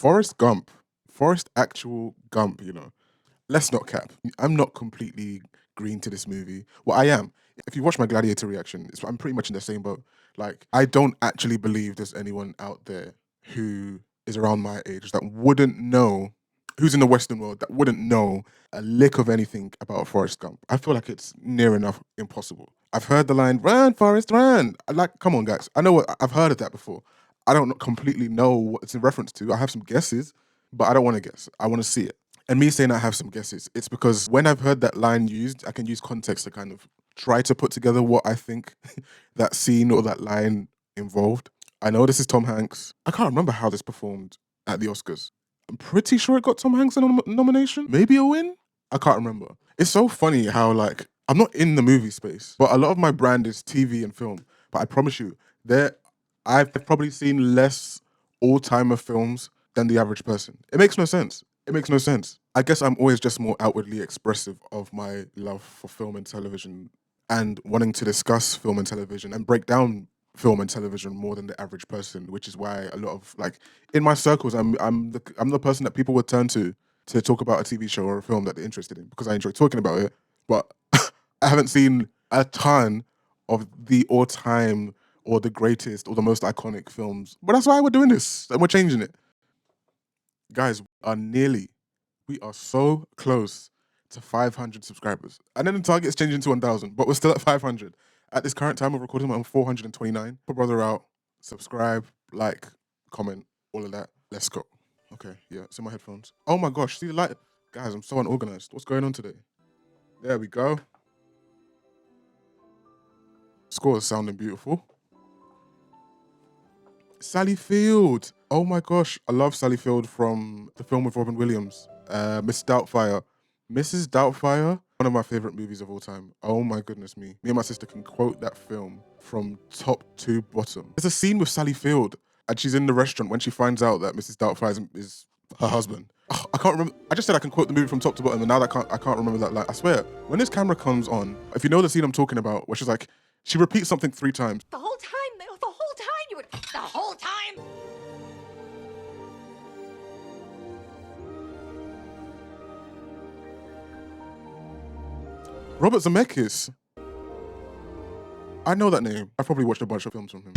Forrest Gump, Forrest actual Gump, you know. Let's not cap. I'm not completely green to this movie. Well, I am. If you watch my Gladiator reaction, I'm pretty much in the same boat. Like, I don't actually believe there's anyone out there who is around my age that wouldn't know, who's in the Western world, that wouldn't know a lick of anything about Forrest Gump. I feel like it's near enough impossible. I've heard the line, run, Forrest, run. Like, come on, guys. I know I've heard of that before. I don't completely know what it's in reference to. I have some guesses, but I don't want to guess. I want to see it. And me saying I have some guesses, it's because when I've heard that line used, I can use context to kind of try to put together what I think that scene or that line involved. I know this is Tom Hanks. I can't remember how this performed at the Oscars. I'm pretty sure it got Tom Hanks a nomination, maybe a win. I can't remember. It's so funny how, like, I'm not in the movie space, but a lot of my brand is TV and film. But I promise you, I've probably seen less all-timer films than the average person. It makes no sense. It makes no sense. I guess I'm always just more outwardly expressive of my love for film and television and wanting to discuss film and television and break down film and television more than the average person, which is why a lot of, like, in my circles, I'm the person that people would turn to talk about a TV show or a film that they're interested in because I enjoy talking about it. But I haven't seen a ton of the all-time or the greatest or the most iconic films. But that's why we're doing this and we're changing it. Guys, we are so close to 500 subscribers. And then the target's changing to 1,000, but we're still at 500. At this current time of recording, I'm 429. Put brother out, subscribe, like, comment, all of that. Let's go. Okay, yeah, it's in my headphones. Oh my gosh, see the light? Guys, I'm so unorganized. What's going on today? There we go. Score is sounding beautiful. Sally Field. Oh my gosh, I love Sally Field from the film with Robin Williams, Miss Doubtfire. Mrs. Doubtfire, one of my favorite movies of all time. Oh my goodness me. Me and my sister can quote that film from top to bottom. There's a scene with Sally Field and she's in the restaurant when she finds out that Mrs. Doubtfire is her husband. Oh, I can't remember. I just said I can quote the movie from top to bottom and now that I can't remember that line. I swear, when this camera comes on, if you know the scene I'm talking about, where she's like, she repeats something 3 times. The whole time you would, the whole time. Robert Zemeckis. I know that name. I've probably watched a bunch of films from him.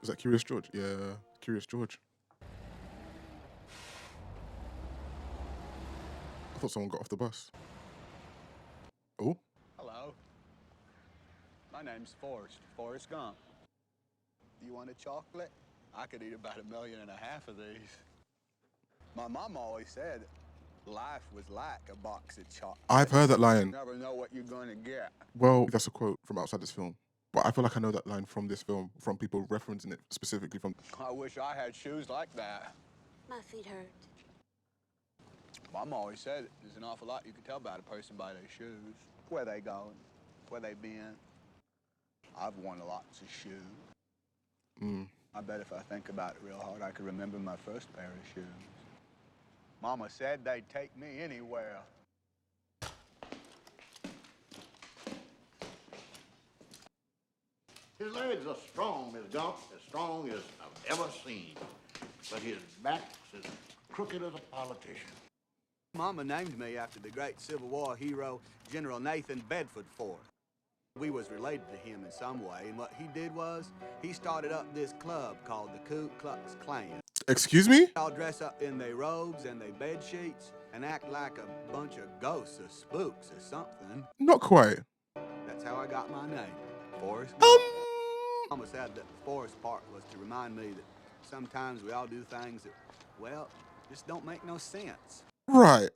Is that Curious George? Yeah, Curious George. I thought someone got off the bus. Oh? Hello. My name's Forrest Gump. Do you want a chocolate? I could eat about 1.5 million of these. My mom always said life was like a box of chocolates. I've heard that line. You never know what you're going to get. Well, that's a quote from outside this film. But I feel like I know that line from this film, from people referencing it specifically from... I wish I had shoes like that. My feet hurt. Mom always said there's an awful lot you can tell about a person by their shoes. Where they going, where they been. I've worn lots of shoes. I bet if I think about it real hard, I could remember my first pair of shoes. Mama said they'd take me anywhere. His legs are strong, Miss Gump, as strong as I've ever seen. But his back's as crooked as a politician. Mama named me after the great Civil War hero, General Nathan Bedford Forrest. We was related to him in some way, and what he did was, he started up this club called the Ku Klux Klan. Excuse me? All dress up in their robes and their bed sheets and act like a bunch of ghosts or spooks or something. Not quite. That's how I got my name, Forrest. Mama said that the Forrest part was to remind me that sometimes we all do things that, well, just don't make no sense. Right.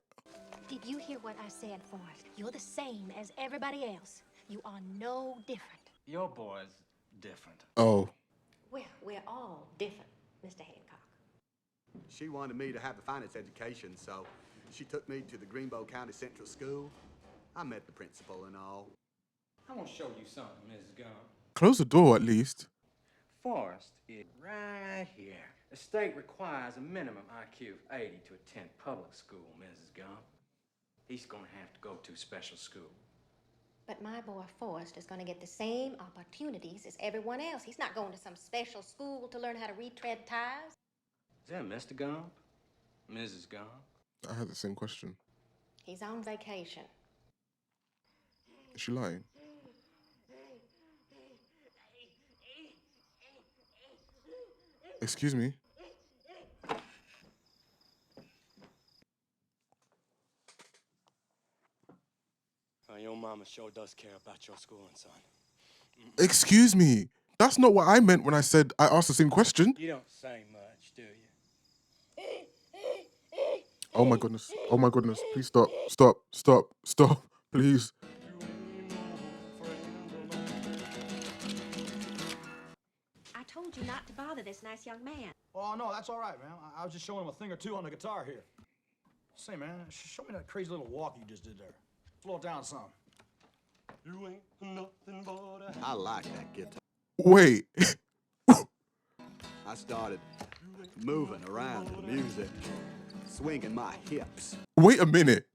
Did you hear what I said, Forrest? You're the same as everybody else. You are no different. Your boy's different. Oh. Well, we're all different, Mr. Hancock. She wanted me to have a finance education, so she took me to the Greenbow County Central School. I met the principal and all. I want to show you something, Mrs. Gump. Close the door, at least. Forrest is right here. The state requires a minimum IQ of 80 to attend public school, Mrs. Gump. He's going to have to go to special school. But my boy Forrest is going to get the same opportunities as everyone else. He's not going to some special school to learn how to retread ties. Is that Mr. Gump? Mrs. Gump? I had the same question. He's on vacation. Is she lying? Excuse me? Your mama sure does care about your schooling, son. Excuse me? That's not what I meant when I said I asked the same question. You don't say much, do you? Oh my goodness. Oh my goodness. Please stop. Stop. Stop. Stop. Please. I told you not to bother this nice young man. Oh, no, that's all right, man. I was just showing him a thing or two on the guitar here. Say, man, show me that crazy little walk you just did there. Slow it down some. You ain't nothing but I like that guitar. Wait. I started moving around to the music, swinging my hips. Wait a minute.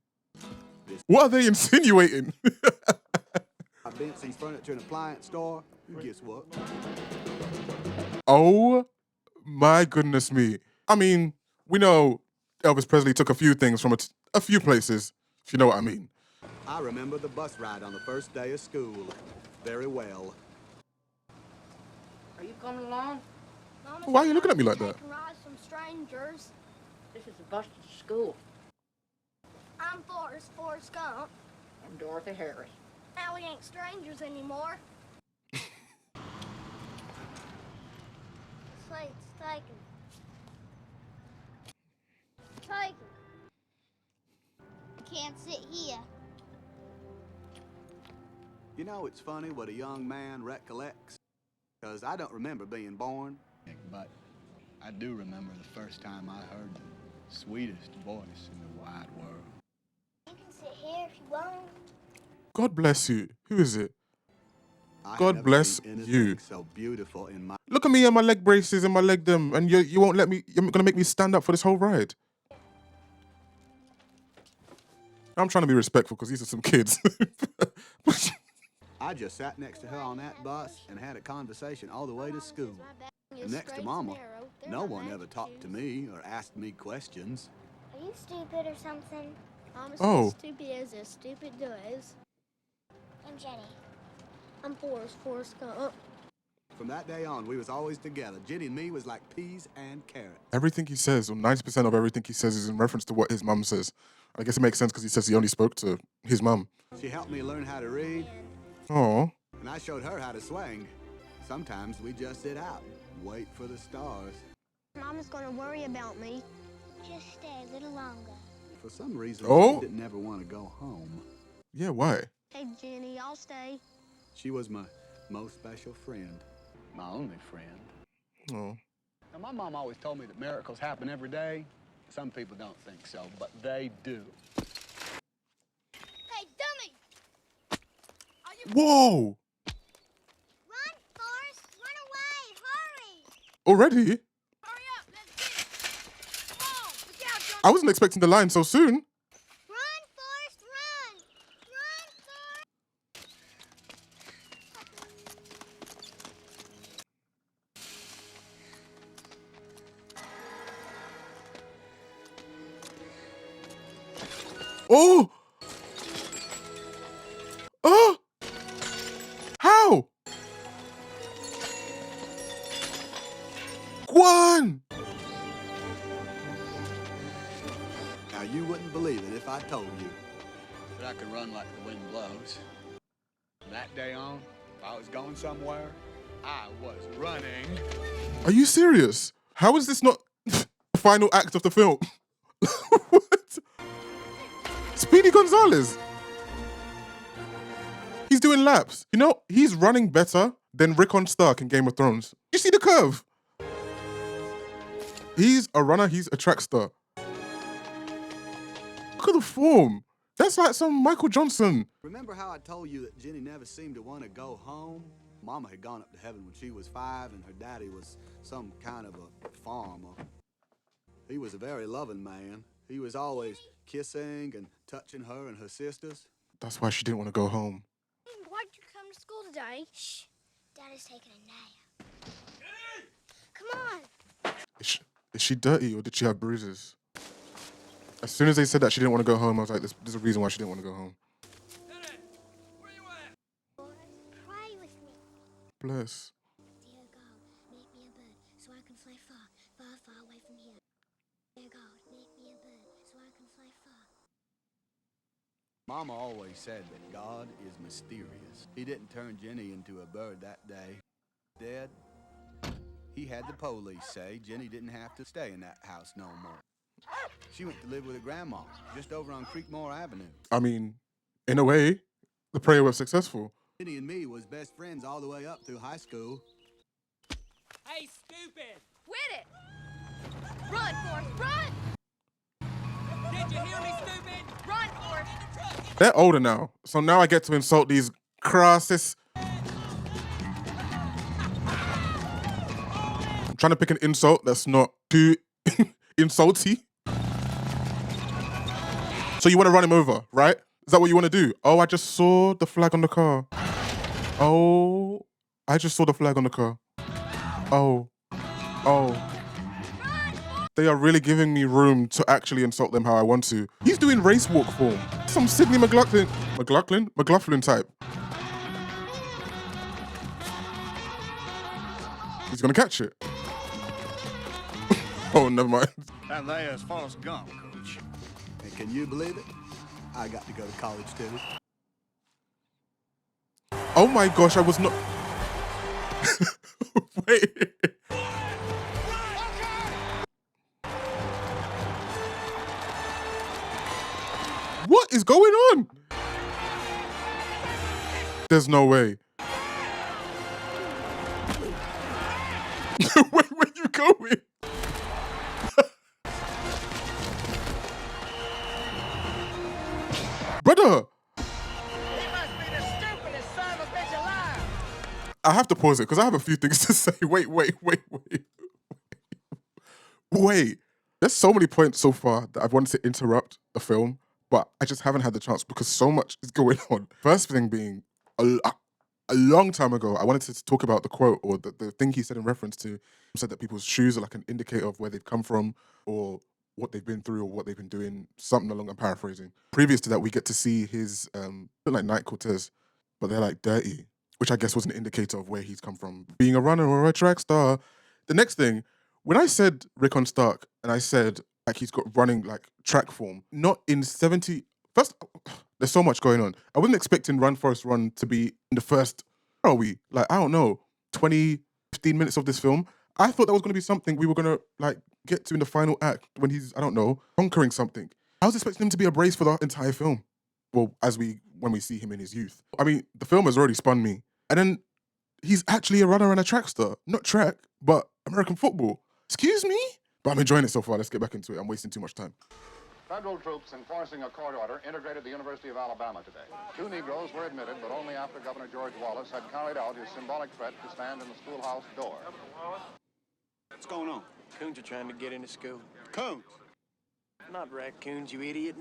What are they insinuating? I've been to furniture and appliance store. Guess what? Oh my goodness me. I mean, we know Elvis Presley took a few things from a few places, if you know what I mean. I remember the bus ride on the first day of school very well. Are you coming along? Mama Why are you looking at me like that? Taking rides from strangers. This is the bus to the school. I'm Forrest Gump. I'm Dorothy Harris. Now we ain't strangers anymore. Slate's taken. Taken. Can't sit here. You know, it's funny what a young man recollects, because I don't remember being born. But I do remember the first time I heard the sweetest voice in the wide world. You can sit here if you want. God bless you. Who is it? I had God never bless seen anything you. so beautiful in my... Look at me and my leg braces and my leg them, and you won't let me, you're gonna make me stand up for this whole ride. I'm trying to be respectful because these are some kids. I just sat next to her on that bus and had a conversation all the way to school. And next to Mama, no one ever talked to me or asked me questions. Are you stupid or something? Mama's Oh. stupid as a stupid does. I'm Jenny. I'm Forrest Gump. From that day on, we was always together. Jenny and me was like peas and carrots. Everything he says, or 90% of everything he says, is in reference to what his mum says. I guess it makes sense because he says he only spoke to his mum. She helped me learn how to read, Oh. and I showed her how to swing. Sometimes we just sit out and wait for the stars. Mama's gonna worry about me. Just stay a little longer. For some reason, Oh. she didn't ever want to go home. Yeah, why? Hey, Jenny, I'll stay. She was my most special friend. My only friend. Oh. Now, my mom always told me that miracles happen every day. Some people don't think so, but they do. Hey, dummy! Whoa! Run, Forrest! Run away! Hurry! Already? Hurry up! Let's get Come on! Look out, John! I wasn't expecting the line so soon. Run, Forrest! Run! Run, Forrest! Oh! Oh! How? Guan! Now, you wouldn't believe it if I told you that I could run like the wind blows. From that day on, if I was going somewhere, I was running. Are you serious? How is this not the final act of the film? What? Speedy Gonzalez. He's doing laps. You know, he's running better than Rickon Stark in Game of Thrones. You see the curve? He's a runner, he's a track star. Look at the form. That's like some Michael Johnson. Remember how I told you that Jenny never seemed to want to go home? Mama had gone up to heaven when she was 5, and her daddy was some kind of a farmer. He was a very loving man. He was always kissing and touching her and her sisters. That's why she didn't want to go home. day. Shh. Daddy's taking a nap. Come on. Is she dirty or did she have bruises? As soon as they said that she didn't want to go home, I was like, there's a reason why she didn't want to go home. Pray with me. Bless. Dear God, make me a bird so I can fly far, far, far away from here. Dear God, make me a bird so I can fly far. Mama always said that God is mysterious. He didn't turn Jenny into a bird that day. Dead. He had the police say Jenny didn't have to stay in that house no more. She went to live with her grandma, just over on Creekmore Avenue. I mean, in a way, the prayer was successful. Jenny and me was best friends all the way up through high school. Hey, stupid! Quit it! Run, Forrest, run! Did you hear me, stupid? Run, Forrest! They're older now, so now I get to insult these crasses. I'm trying to pick an insult that's not too insulty. So you want to run him over, right? Is that what you want to do? Oh, I just saw the flag on the car. Oh, I just saw the flag on the car. Oh. They are really giving me room to actually insult them how I want to. He's doing race walk form. Some Sydney McLaughlin type. He's gonna catch it. Oh, never mind. And there's Forrest Gump, Coach. And can you believe it? I got to go to college too. Oh my gosh, I was not. Wait. What is going on? There's no way. Where you going? Brother! He must be the stupidest son of a bitch alive! I have to pause it because I have a few things to say. Wait. Wait. There's so many points so far that I've wanted to interrupt the film, but I just haven't had the chance because so much is going on. First thing being, a long time ago, I wanted to talk about the quote or the thing he said in reference to. He said that people's shoes are like an indicator of where they've come from or what they've been through or what they've been doing, something along, I'm paraphrasing. Previous to that, we get to see his, like Night Cortez, but they're like dirty, which I guess was an indicator of where he's come from, being a runner or a track star. The next thing, when I said Rickon Stark and I said like he's got running like track form, not in 70, first, there's so much going on. I wasn't expecting Run Forrest Run to be in the first, where are we? Like, I don't know, 20, 15 minutes of this film. I thought that was going to be something we were going to like get to in the final act when he's, I don't know, conquering something. I was expecting him to be a brace for the entire film. Well, when we see him in his youth. I mean, the film has already spun me. And then he's actually a runner and a track star. Not track, but American football. Excuse me? But I'm enjoying it so far. Let's get back into it. I'm wasting too much time. Federal troops enforcing a court order integrated the University of Alabama today. 2 Negroes were admitted, but only after Governor George Wallace had carried out his symbolic threat to stand in the schoolhouse door. What's going on? Coons are trying to get into school. Coons. Not raccoons, you idiot.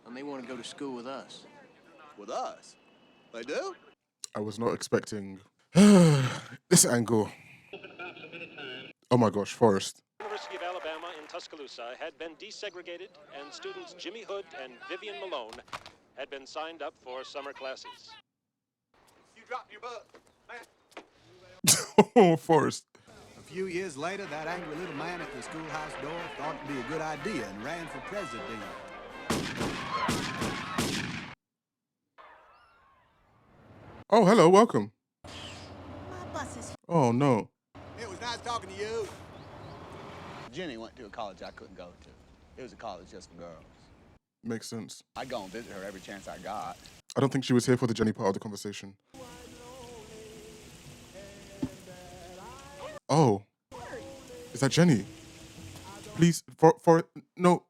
And they want to go to school with us. With us? They do? I was not expecting this angle. Oh my gosh, Forrest. University of Alabama in Tuscaloosa had been desegregated, and students Jimmy Hood and Vivian Malone had been signed up for summer classes. You dropped your book, man. Oh, Forrest. A few years later, that angry little man at the schoolhouse door thought it'd be a good idea and ran for president. Oh, hello, welcome. My bus is... Oh, no. It was nice talking to you. Jenny went to a college I couldn't go to. It was a college just for girls. Makes sense. I'd go and visit her every chance I got. I don't think she was here for the Jenny part of the conversation. Oh. Is that Jenny? Please, no.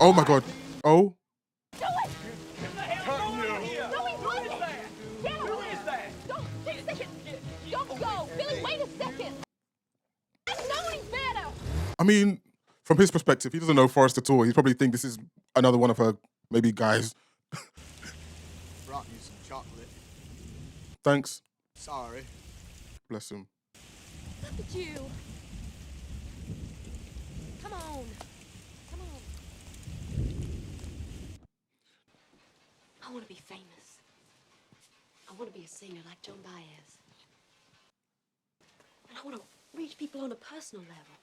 Oh my God. Oh. Do it! No, he wasn't! Get him! Who is that? Don't, just a second! Don't go! Billy, wait a second! I know he's better! I mean, from his perspective, he doesn't know Forrest at all. He probably think this is another one of her, maybe guys Brought you some chocolate. Thanks. Sorry. Bless him. Look at you. Come on. Come on. I want to be famous. I want to be a singer like Joan Baez. And I want to reach people on a personal level.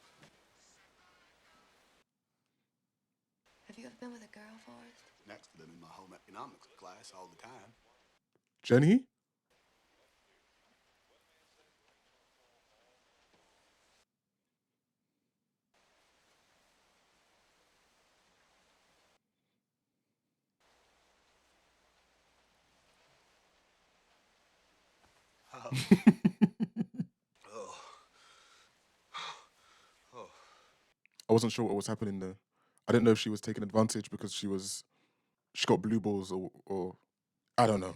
Have you ever been with a girl, Forrest? Next to them in my home economics class all the time. Jenny? I wasn't sure what was happening there. I didn't know if she was taking advantage because she got blue balls or I don't know.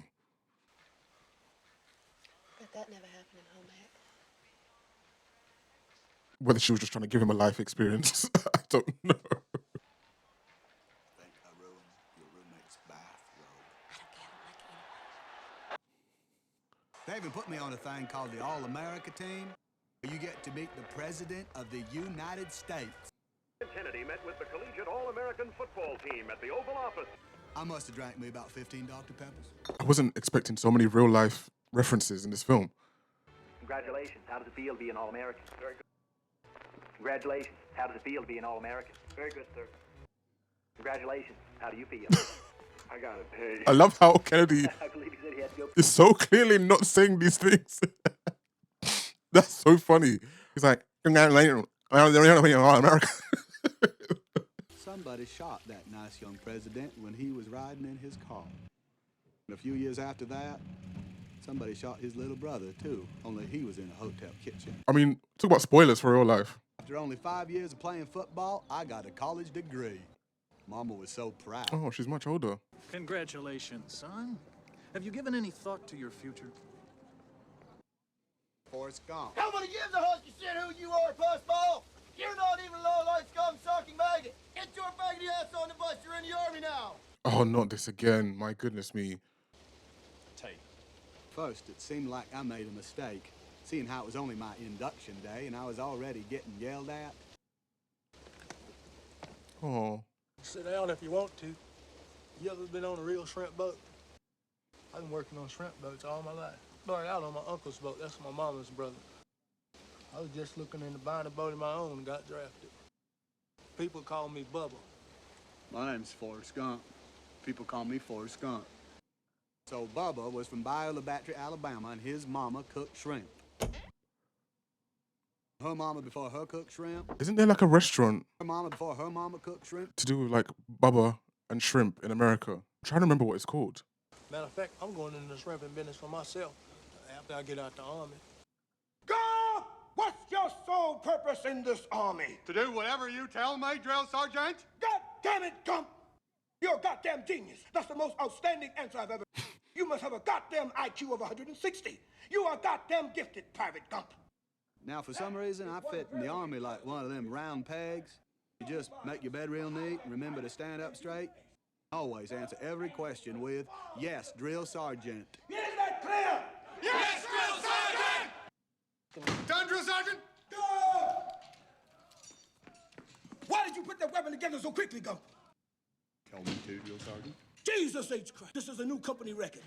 But that never happened in home ec. Whether she was just trying to give him a life experience, I don't know. I think I ruined your roommate's bathrobe. I don't care. I don't like it anyway. They even put me on a thing called the All-America team. You get to meet the President of the United States. Kennedy met with the collegiate All-American football team at the Oval Office. I must have drank me about 15 Dr. Peppers. I wasn't expecting so many real life references in this film. Congratulations. How does it feel to be an All-American? Very good. Congratulations. How does it feel to be an All-American? Very good, sir. Congratulations. How do you feel? I got it. Hey. I love how Kennedy I believe he said he had to go. is so clearly not saying these things. That's so funny. He's like, congratulations, America. Somebody shot that nice young president when he was riding in his car. And a few years after that, somebody shot his little brother, too, only he was in a hotel kitchen. I mean, talk about spoilers for real life. After only 5 years of playing football, I got a college degree. Mama was so proud. Oh, she's much older. Congratulations, son. Have you given any thought to your future? Forrest Gump. How many gives a husky shit who you are, pussball? You're not even low-life scum-sucking maggot. Get your faggoty ass on the bus. You're in the army now. Oh, not this again. My goodness me. First, it seemed like I made a mistake, seeing how it was only my induction day and I was already getting yelled at. Oh. Sit down if you want to. You ever been on a real shrimp boat? I've been working on shrimp boats all my life. Started out on my uncle's boat. That's my mama's brother. I was just looking into buying a boat of my own and got drafted. People call me Bubba. My name's Forrest Gump. People call me Forrest Gump. So Bubba was from Bayou La Battery, Alabama, and his mama cooked shrimp. Her mama before her cooked shrimp. Isn't there like a restaurant Her mama before her mama cooked shrimp. to do with like Bubba and shrimp in America? I'm trying to remember what it's called. Matter of fact, I'm going into the shrimping business for myself after I get out the army. Gump! What's your sole purpose in this army? To do whatever you tell me, drill sergeant. God damn it, Gump! You're a goddamn genius. That's the most outstanding answer I've ever. You must have a goddamn IQ of 160. You are goddamn gifted, Private Gump. Now, for some reason, I fit in the army like one of them round pegs. You just make your bed real neat and remember to stand up straight. Always answer every question with, yes, drill sergeant. Is that clear? Yes, drill sergeant! Done, drill sergeant? Go! Why did you put that weapon together so quickly, Gump? Tell me to, drill sergeant. Jesus H. Christ, this is a new company record.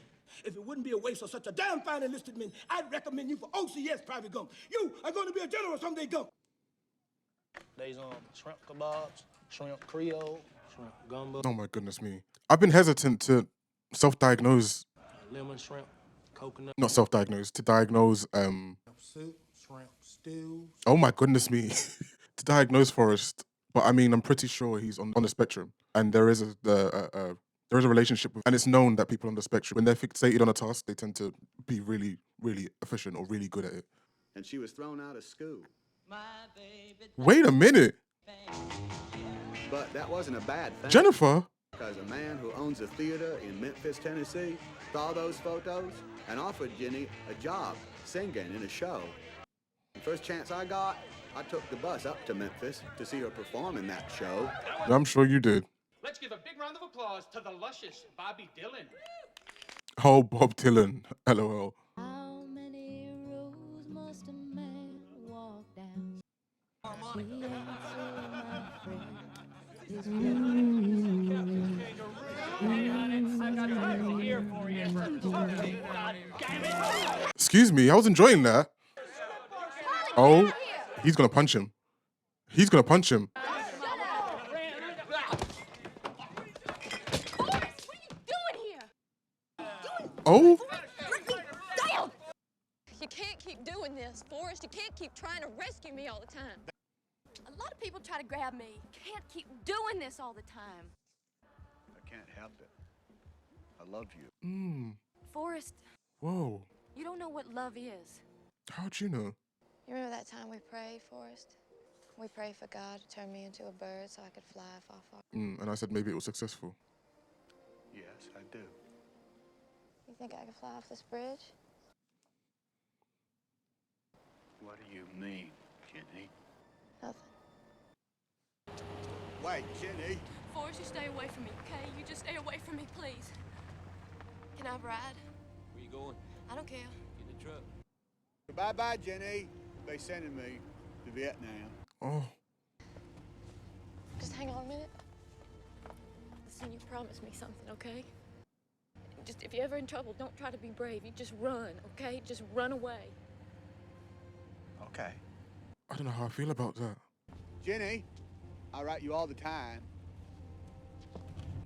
If it wouldn't be a waste of such a damn fine enlisted men, I'd recommend you for OCS, Private Gump. You are going to be a general someday, Gump. They's shrimp kebabs, shrimp creole, shrimp gumbo. Oh my goodness me. I've been hesitant to self-diagnose, Lemon shrimp, coconut. not self-diagnose, to diagnose, Soup, shrimp stew. oh my goodness me, to diagnose Forrest. But I mean, I'm pretty sure he's on the spectrum. And there is a relationship with, and it's known that people on the spectrum, when they're fixated on a task, they tend to be really, really efficient or really good at it. And she was thrown out of school. Wait a minute. But that wasn't a bad thing. Jennifer? Because a man who owns a theater in Memphis, Tennessee, saw those photos and offered Jenny a job singing in a show. The first chance I got, I took the bus up to Memphis to see her perform in that show. I'm sure you did. Let's give a big round of applause applause to the luscious Bobby Dylan. Oh, Bob Dylan. LOL. How many roads must a man walk down? The answer, my friend, is Excuse me, I was enjoying that. Oh, he's gonna punch him. He's gonna punch him. Forrest, what are you doing here? Oh, Damn! You can't keep doing this, Forrest. You can't keep trying to rescue me all the time. A lot of people try to grab me. You can't keep doing this all the time. I can't help it. I love you. Forrest, Whoa. you don't know what love is. How'd you know? You remember that time we prayed, Forrest? We prayed for God to turn me into a bird so I could fly far, far. And I said maybe it was successful. Yes, I do. You think I could fly off this bridge? What do you mean, Jenny? Nothing. Wait, Jenny. Forrest, you stay away from me, okay? You just stay away from me, please. Can I ride? Where you going? I don't care. Get in the truck. Bye-bye, Jenny. They sending me to Vietnam. Oh. Just hang on a minute. Listen, you promised me something, okay? Just, if you're ever in trouble, don't try to be brave. You just run, okay? Just run away. Okay. I don't know how I feel about that. Jenny, I write you all the time.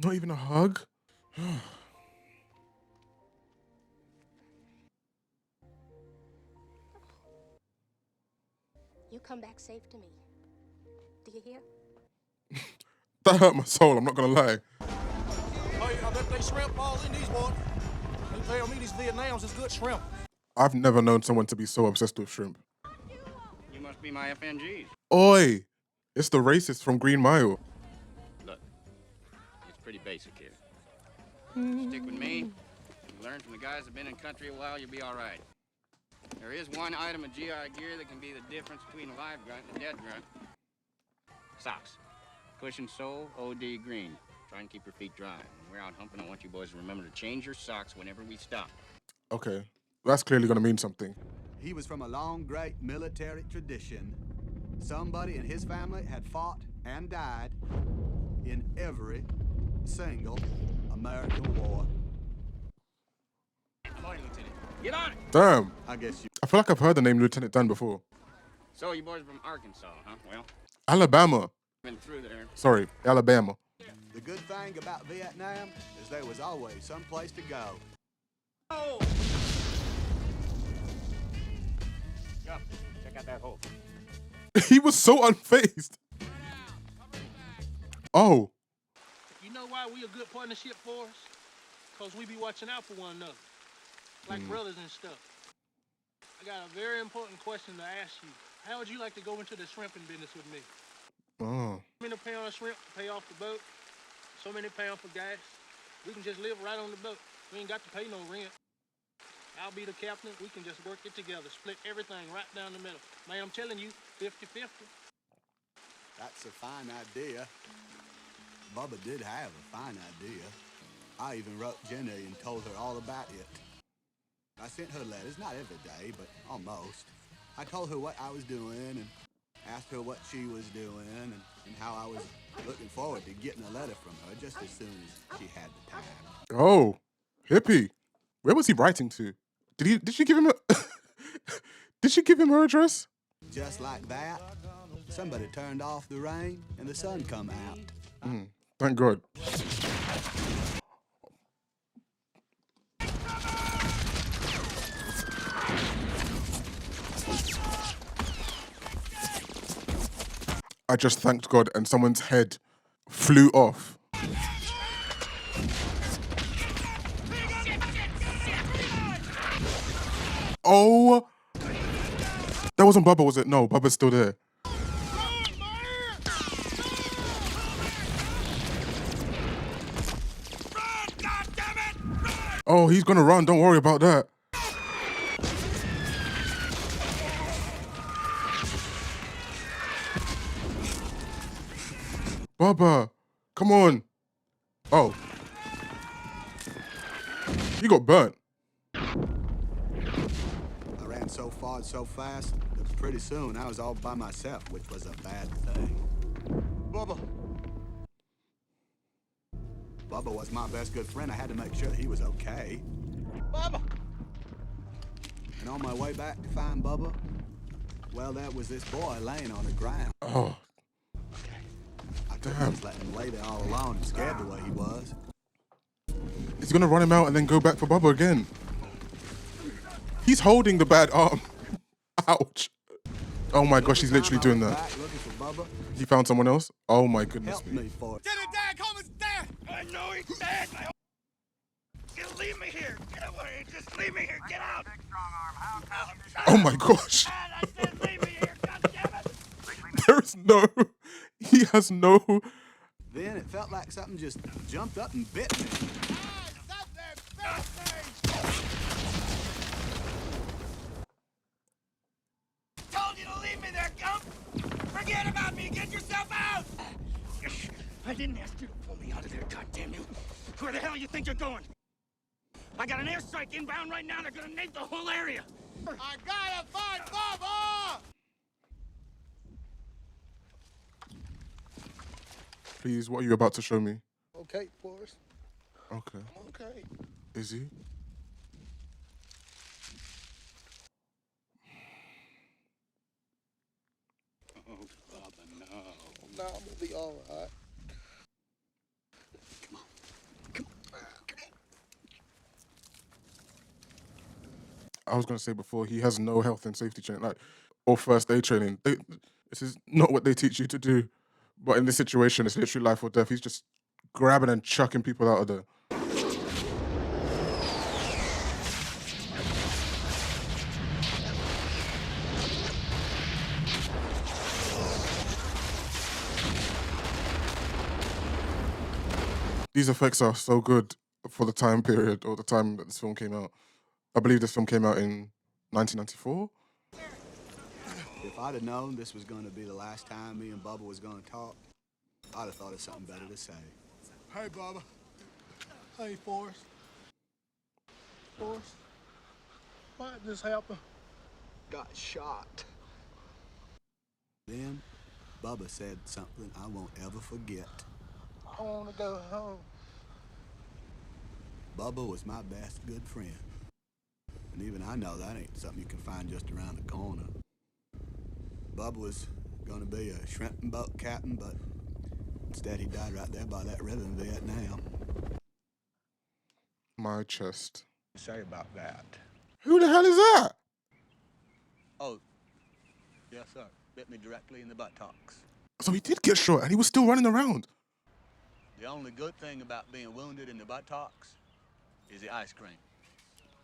Not even a hug? You come back safe to me. Do you hear? That hurt my soul, I'm not gonna lie. Hey, I bet they shrimp all in these ones. They tell me these Vietnams is good shrimp. I've never known someone to be so obsessed with shrimp. You must be my FNGs. Oi! It's the racist from Green Mile. Look, it's pretty basic here. Stick with me. You learn from the guys that've been in country a while, you'll be all right. There is one item of GI gear that can be the difference between a live grunt and a dead grunt. Socks. Cushion sole, OD green. Try and keep your feet dry. When we're out humping, I want you boys to remember to change your socks whenever we stop. Okay, that's clearly gonna mean something. He was from a long, great military tradition. Somebody in his family had fought and died in every single American war. Morning, Lieutenant. Get on it! Damn. I guess you... I feel like I've heard the name Lieutenant Dan before. So, you boys from Arkansas, huh? Well, Alabama. been through there. Sorry, Alabama. The good thing about Vietnam is there was always some place to go. Oh! Gump, check out that hole. He was so unfazed. Oh. You know why we a good partnership for us? Because we be watching out for one another. Like brothers and stuff. I got a very important question to ask you. How would you like to go into the shrimping business with me? Oh. How many pounds of shrimp to pay off the boat? So many pounds for gas. We can just live right on the boat. We ain't got to pay no rent. I'll be the captain. We can just work it together. Split everything right down the middle. Man, I'm telling you, 50-50. That's a fine idea. Bubba did have a fine idea. I even wrote Jenny and told her all about it. I sent her letters, not every day, but almost. I told her what I was doing and asked her what she was doing and how I was looking forward to getting a letter from her just as soon as she had the time. Oh. Hippie. Where was he writing to? Did she give him a Did she give him her address? Just like that, somebody turned off the rain and the sun come out. Thank God. I just thanked God and someone's head flew off. Oh! That wasn't Bubba, was it? No, Bubba's still there. Oh, he's gonna run. Don't worry about that. Bubba, come on. Oh, He got burnt. I ran so far and so fast that pretty soon I was all by myself, which was a bad thing. Bubba. Bubba was my best good friend. I had to make sure he was okay. Bubba! And on my way back to find Bubba, well, there was this boy laying on the ground. Oh. I couldn't just let him lay there all alone and scared the way he was. He's gonna run him out and then go back for Bubba again. He's holding the bad arm. Ouch. Oh my gosh, he's literally doing that. Looking for Bubba. He found someone else? Oh my goodness Help me. me, Forrest. Lieutenant Dan Coleman's dead! I know he's dead! Just leave me here! Get away! Just leave me here! Get out! Oh my gosh. There is no... He has no... Then it felt like something just jumped up and bit me. Told you to leave me there, Gump! Forget about me! Get yourself out! I didn't ask you to pull me out of there, goddamn you! Where the hell you think you're going? I got an airstrike inbound right now. They're gonna nape the whole area. I gotta find Bubba! Please, what are you about to show me? Okay, Forrest. Okay. Okay. Is he? Oh, Bubba, no. No, I'm gonna be all right. I was gonna say before, he has no health and safety training, like, or first aid training. This is not what they teach you to do. But in this situation, it's literally life or death. He's just grabbing and chucking people out of there. These effects are so good for the time period or the time that this film came out. I believe this film came out in 1994. If I'd have known this was going to be the last time me and Bubba was going to talk, I'd have thought of something better to say. Hey, Bubba. Hey, Forrest. Forrest. Why did this happen? Got shot. Then Bubba said something I won't ever forget. I want to go home. Bubba was my best good friend. And even I know that ain't something you can find just around the corner. Bubba was gonna be a shrimp and boat captain, but instead he died right there by that river in Vietnam. My chest. Say about that. Who the hell is that? Oh, yes, sir. Bit me directly in the buttocks. So he did get shot and he was still running around. The only good thing about being wounded in the buttocks is the ice cream.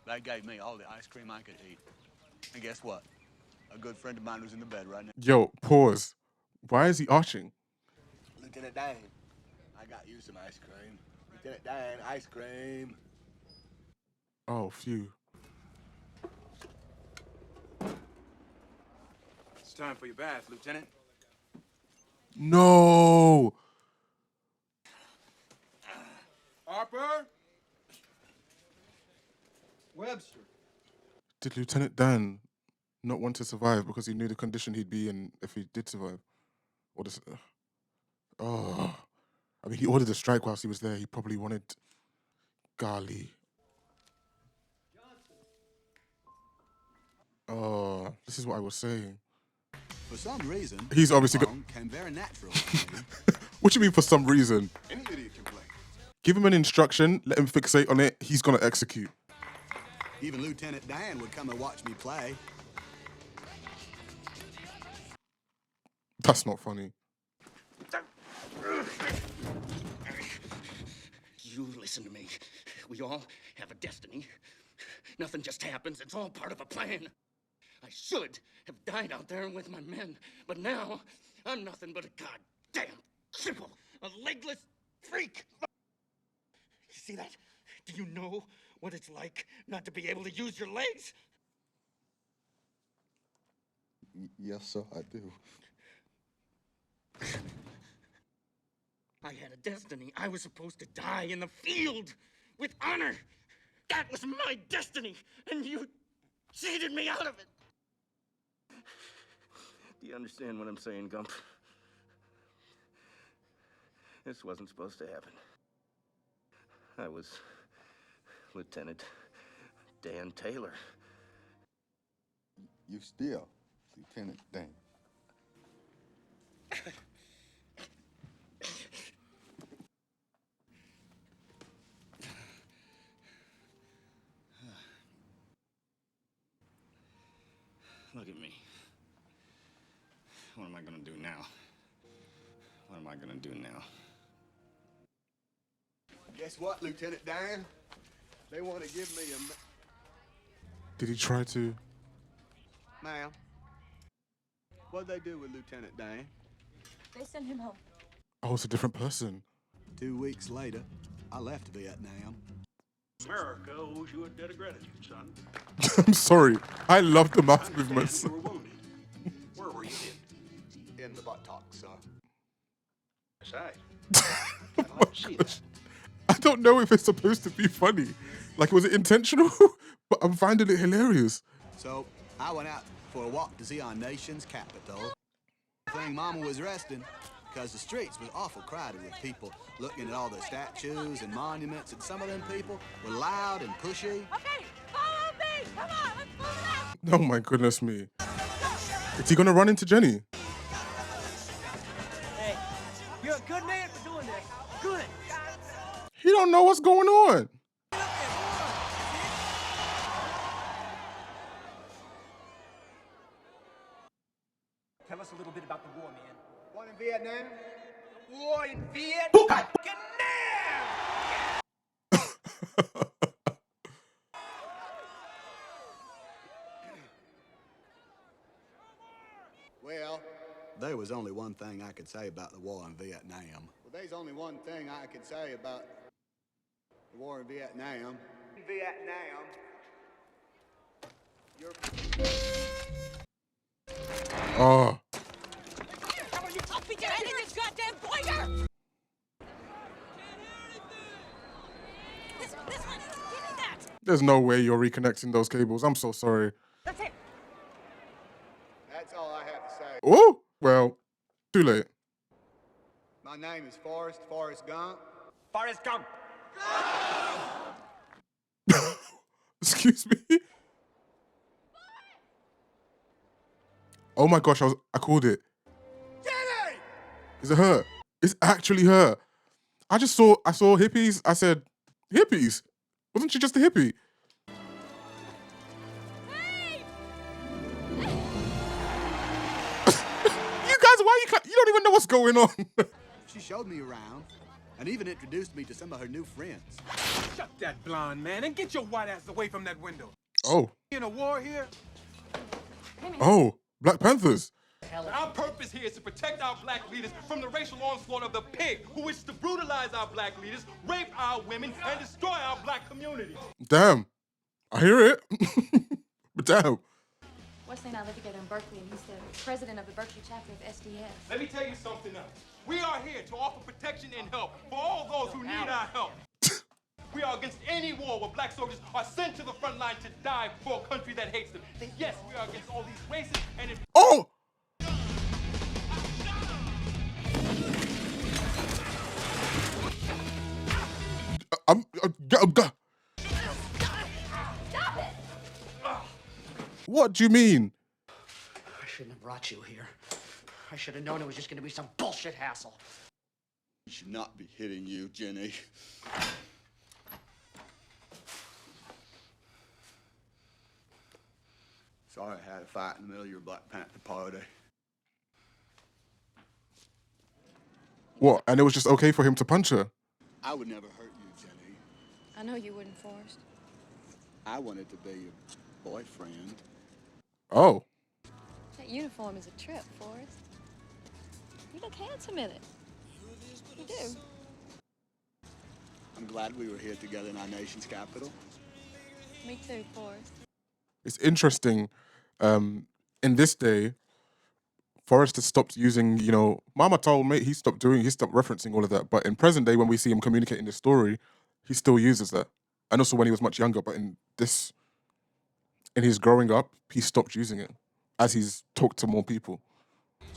They gave me all the ice cream I could eat. And guess what? A good friend of mine was in the bed right now. Yo, pause. Why is he arching? Lieutenant Dan, I got you some ice cream. Lieutenant Dan, ice cream. Oh, phew. It's time for your bath, Lieutenant. No. Harper? Webster. Did Lieutenant Dan not want to survive because he knew the condition he'd be in if he did survive? Or this, oh. I mean, he ordered a strike whilst he was there. He probably wanted... Golly. Oh, this is what I was saying. For some reason, He's obviously got... came very natural. What do you mean for some reason? Any idiot can play. Give him an instruction, let him fixate on it, he's gonna execute. Even Lieutenant Dan would come and watch me play. That's not funny. You listen to me. We all have a destiny. Nothing just happens. It's all part of a plan. I should have died out there with my men, but now I'm nothing but a goddamn cripple, a legless freak. You see that? Do you know what it's like not to be able to use your legs? Yes, sir, I do. I had a destiny. I was supposed to die in the field with honor. That was my destiny, and you cheated me out of it. Do you understand what I'm saying, Gump? This wasn't supposed to happen. I was Lieutenant Dan Taylor. You still Lieutenant Dan. Look at me. What am I gonna do now? What am I gonna do now? Guess what, Lieutenant Dan? They want to give me a... Did he try to? Ma'am, what'd they do with Lieutenant Dan? They sent him home. Oh, it's a different person. 2 weeks later, I left Vietnam. America owes you a debt of gratitude, son. I'm sorry. I love the mouth movements. You were wounded. Where were you hit? In the buttocks, sir. Besides, I'd like to see that. I don't know if it's supposed to be funny. Like, was it intentional? But I'm finding it hilarious. So, I went out for a walk to see our nation's capital. Thing Mama was resting, because the streets was awful crowded with people looking at all the statues and monuments, and some of them people were loud and pushy. Okay, follow me! Come on, let's move it out! Oh my goodness me. Is he gonna run into Jenny? Hey, you're a good man for doing this. Good. He don't know what's going on. Tell us a little bit about the war, man. One in Vietnam? War in Vietnam! Well, there was only one thing I could say about the war in Vietnam. Well, there's only one thing I could say about the war in Vietnam. In Vietnam, Oh. Come on, you tough beat your head in this goddamn pointer! This one, give me that! There's no way you're reconnecting those cables. I'm so sorry. That's it! That's all I have to say. Oh, well, too late. My name is Forrest Gump. Forrest Gump! Excuse me? Oh my gosh, I called it. Jenny! Is it her? It's actually her. I saw hippies. I said, hippies? Wasn't she just a hippie? You guys, you don't even know what's going on. She showed me around and even introduced me to some of her new friends. Shut that blonde man and get your white ass away from that window. Oh. In a war here? Oh, Black Panthers. Our purpose here is to protect our black leaders from the racial onslaught of the pig who wishes to brutalize our black leaders, rape our women, and destroy our black community. Damn. I hear it. But damn. Wesley and I live together in Berkeley, and he's the president of the Berkeley chapter of SDS. Let me tell you something else. We are here to offer protection and help for all those who need our help. We are against any war where black soldiers are sent to the front line to die for a country that hates them. Yes, we are against all these races and... Oh! Stop it! What do you mean? I shouldn't have brought you here. I should have known it was just going to be some bullshit hassle. He should not be hitting you, Jenny. Sorry I had a fight in the middle of your Black Panther party. What? And it was just okay for him to punch her? I would never hurt you, Jenny. I know you wouldn't, Forrest. I wanted to be your boyfriend. Oh. That uniform is a trip, Forrest. You look handsome in it. You do. I'm glad we were here together in our nation's capital. Me too, Forrest. It's interesting. In this day, Forrest has stopped using, Mama told me he stopped referencing all of that. But in present day, when we see him communicating the story, he still uses that. and also when he was much younger. But in his growing up, he stopped using it as he's talked to more people.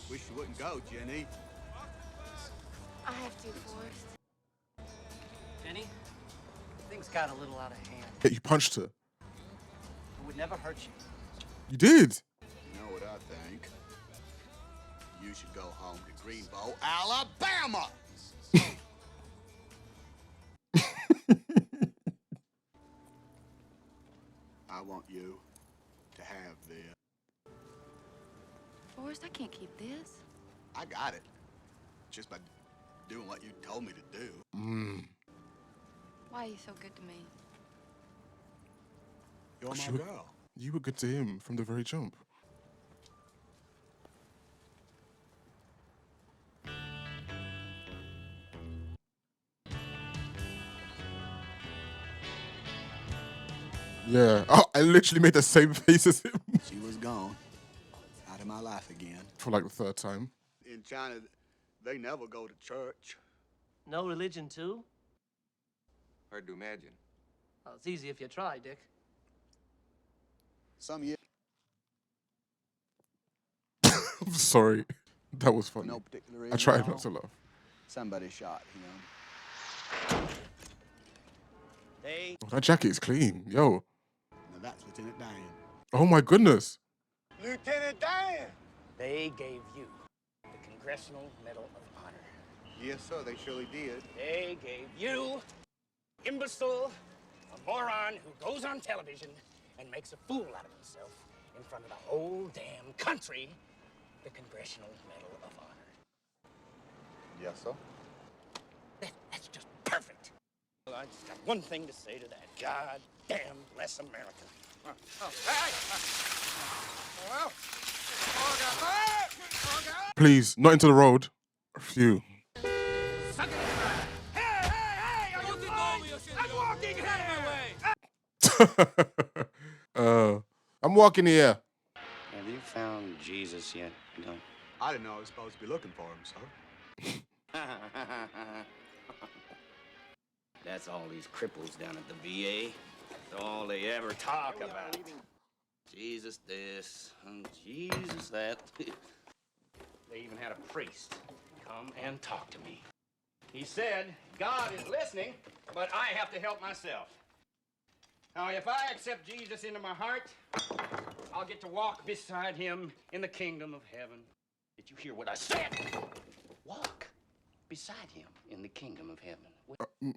Wish you wouldn't go, Jenny. I have to, Forrest. Jenny, things got a little out of hand. Yeah, you punched her. It would never hurt you. You did. You know what I think? You should go home to Greenbow, Alabama. I want you to have this. Forrest, I can't keep this. I got it. Just by doing what you told me to do. Why are you so good to me? You're my You- girl. You were good to him from the very jump. Yeah, I literally made the same face as him She was gone. Out of my life again. for like the third time. In China, they never go to church. No religion, too? Hard to imagine. Well, it's easy if you try, Dick. Some years. I'm sorry. That was funny. No particular reason I tried at not all. to laugh. Somebody shot him. They... Oh, that jacket is clean. Yo. Now that's Lieutenant Dan. Oh my goodness. Lieutenant Dan! They gave you the Congressional Medal of Honor. Yes, sir, they surely did. They gave you, imbecile, a moron who goes on television and makes a fool out of himself in front of the whole damn country, the Congressional Medal of Honor. Yes, sir. That's just perfect. Well, I just got one thing to say to that. God damn bless America. Please, not into the road. Phew. I'm walking here. Have you found Jesus yet, Gump? I didn't know I was supposed to be looking for him, sir. That's all these cripples down at the VA. That's all they ever talk about. Jesus this, and Jesus that. They even had a priest come and talk to me. He said, God is listening, but I have to help myself. Now, if I accept Jesus into my heart, I'll get to walk beside him in the kingdom of heaven. Did you hear what I said? Walk beside him in the kingdom of heaven.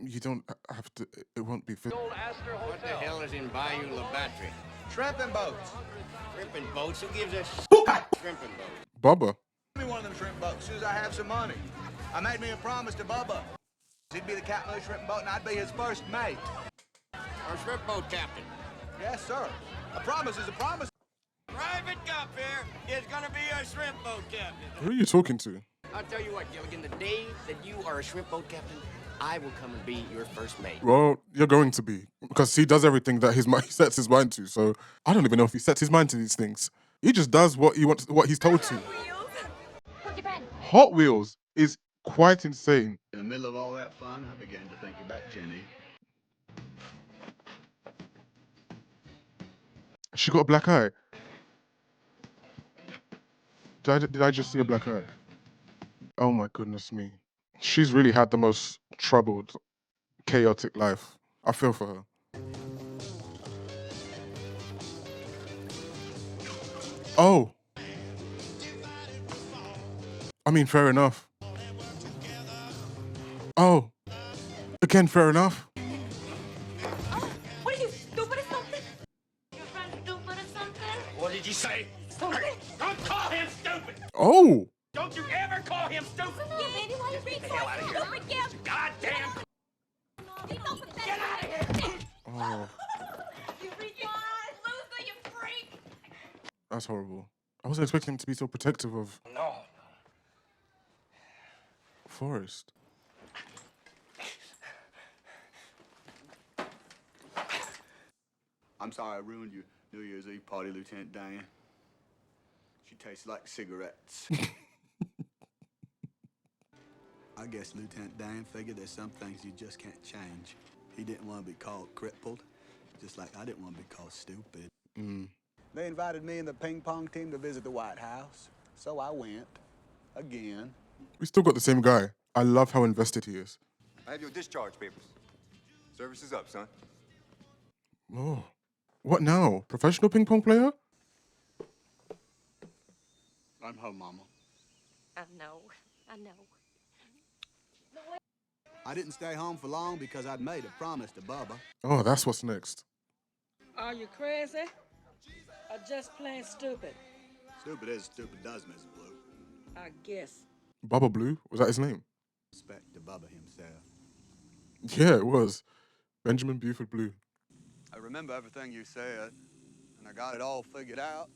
You don't have to. It won't be fit. What the hell is in Bayou La Battery? Shrimping boats. Shrimping boats? Who gives a shrimping boat? Bubba. Give me one of them shrimp boats as soon as I have some money. I made me a promise to Bubba. He'd be the captain of the shrimp boat and I'd be his first mate. Our shrimp boat captain. Yes, sir. A promise is a promise. Private Gump here is gonna be a shrimp boat captain. Who are you talking to? I'll tell you what, Gilligan, the day that you are a shrimp boat captain, I will come and be your first mate. Well, you're going to be. Because he does everything that he sets his mind to. So I don't even know if he sets his mind to these things. He just does what he wants, what he's told to. Hot Wheels is quite insane. In the middle of all that fun, I began to think about Jenny. She got a black eye. Did I just see a black eye? Oh my goodness me. She's really had the most troubled, chaotic life. I feel for her. Oh. I mean, fair enough. Oh. Again, fair enough. What are you, stupid or something? Your friend stupid or something? What did you say? Don't call him stupid! Oh. Don't you ever call him stupid! Yeah, baby, why you being Get the hell out of here. stupid, Gimp? Goddamn! Get out of here! Oh. You loser, you freak! That's horrible. I wasn't expecting him to be so protective of No. Forrest. I'm sorry I ruined your New Year's Eve party, Lieutenant Dan. She tastes like cigarettes. I guess Lieutenant Dan figured there's some things you just can't change. He didn't want to be called crippled, just like I didn't want to be called stupid. Mm. They invited me and the ping pong team to visit the White House, so I went. Again. We still got the same guy. I love how invested he is. I have your discharge papers. Service is up, son. Oh, what now? Professional ping pong player? I'm home, Mama. I know. I know. I didn't stay home for long because I'd made a promise to Bubba. Oh, that's what's next. Are you crazy? Or just plain stupid? Stupid is stupid does, Mrs. Blue. I guess. Bubba Blue? Was that his name? Respect to Bubba himself. Yeah, it was. Benjamin Buford Blue. I remember everything you said, and I got it all figured out.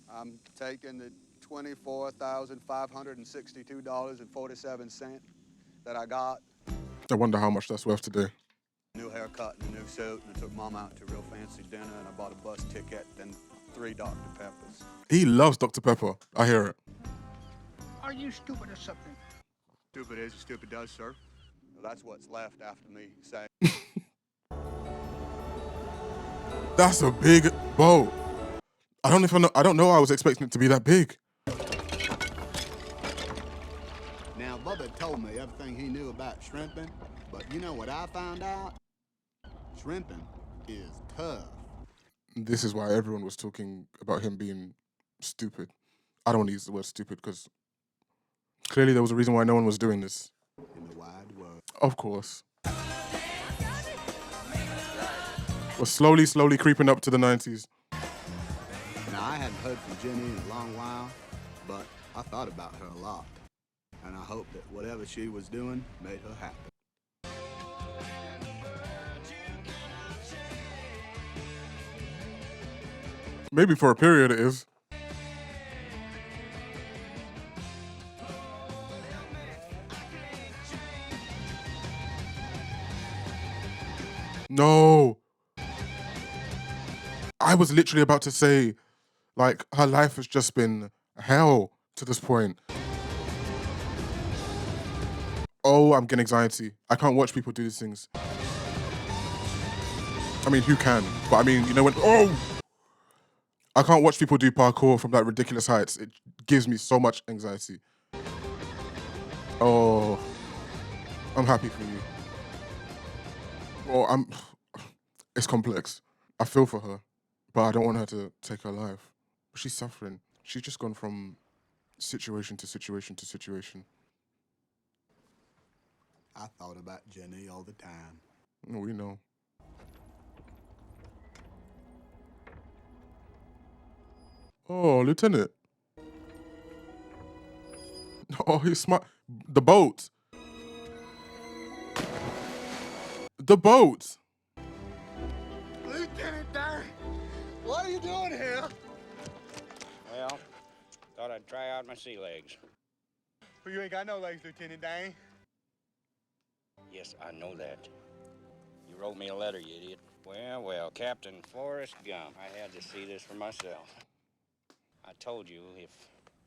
I'm taking the $24,562.47 that I got. I wonder how much that's worth today. New haircut and a new suit, and I took Mom out to a real fancy dinner, and I bought a bus ticket and 3 Dr. Peppers. He loves Dr. Pepper. I hear it. Are you stupid or something? Stupid is, stupid does, sir. Well, that's what's left after me saying. That's a big boat. I don't know I was expecting it to be that big. Now, Bubba told me everything he knew about shrimping, but you know what I found out? Shrimping is tough. This is why everyone was talking about him being stupid. I don't want to use the word stupid because clearly there was a reason why no one was doing this. In the wide world. Of course. We're slowly creeping up to the 90s. Now, I hadn't heard from Jenny in a long while, but I thought about her a lot. And I hope that whatever she was doing made her happy. Maybe for a period it is. No. I was literally about to say, like, her life has just been hell to this point. Oh, I'm getting anxiety. I can't watch people do these things. I mean, who can? But I mean, you know when, oh! I can't watch people do parkour from like ridiculous heights. It gives me so much anxiety. Oh, I'm happy for you. Oh, it's complex. I feel for her, but I don't want her to take her life. She's suffering. She's just gone from situation to situation to situation. I thought about Jenny all the time. We know. Oh, Lieutenant. Oh, he's smart. The boat. The boat. Lieutenant Dane, what are you doing here? Well, thought I'd try out my sea legs. Well, you ain't got no legs, Lieutenant Dane. Yes, I know that. You wrote me a letter, you idiot. Well, Captain Forrest Gump. I had to see this for myself. I told you if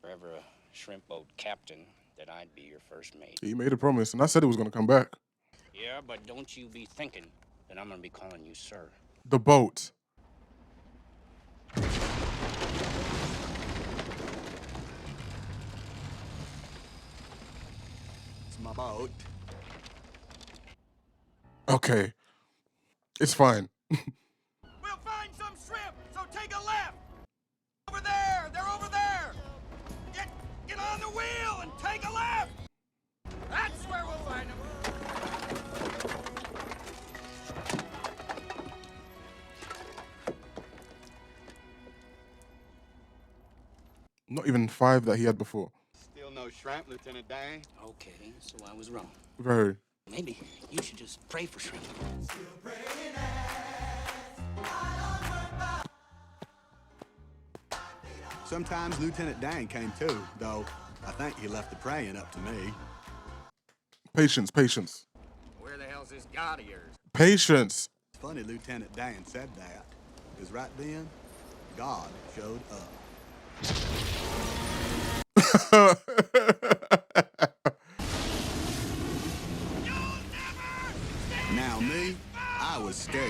you're ever a shrimp boat captain that I'd be your first mate. He made a promise, and I said it was going to come back. Yeah, but don't you be thinking that I'm going to be calling you sir. The boat. It's my boat. Okay. It's fine. We'll find some shrimp, so take a left. Over there, they're over there. Get on the wheel and take a left. That's where we'll find them. Not even 5 that he had before. Still no shrimp, Lieutenant Dane. Okay, so I was wrong. Very. Maybe you should just pray for shrimp. Sometimes Lieutenant Dane came too, though I think he left the praying up to me. Patience. Where the hell's this God of yours? Patience. It's funny Lieutenant Dane said that, because right then, God showed up. Now me, I was scared.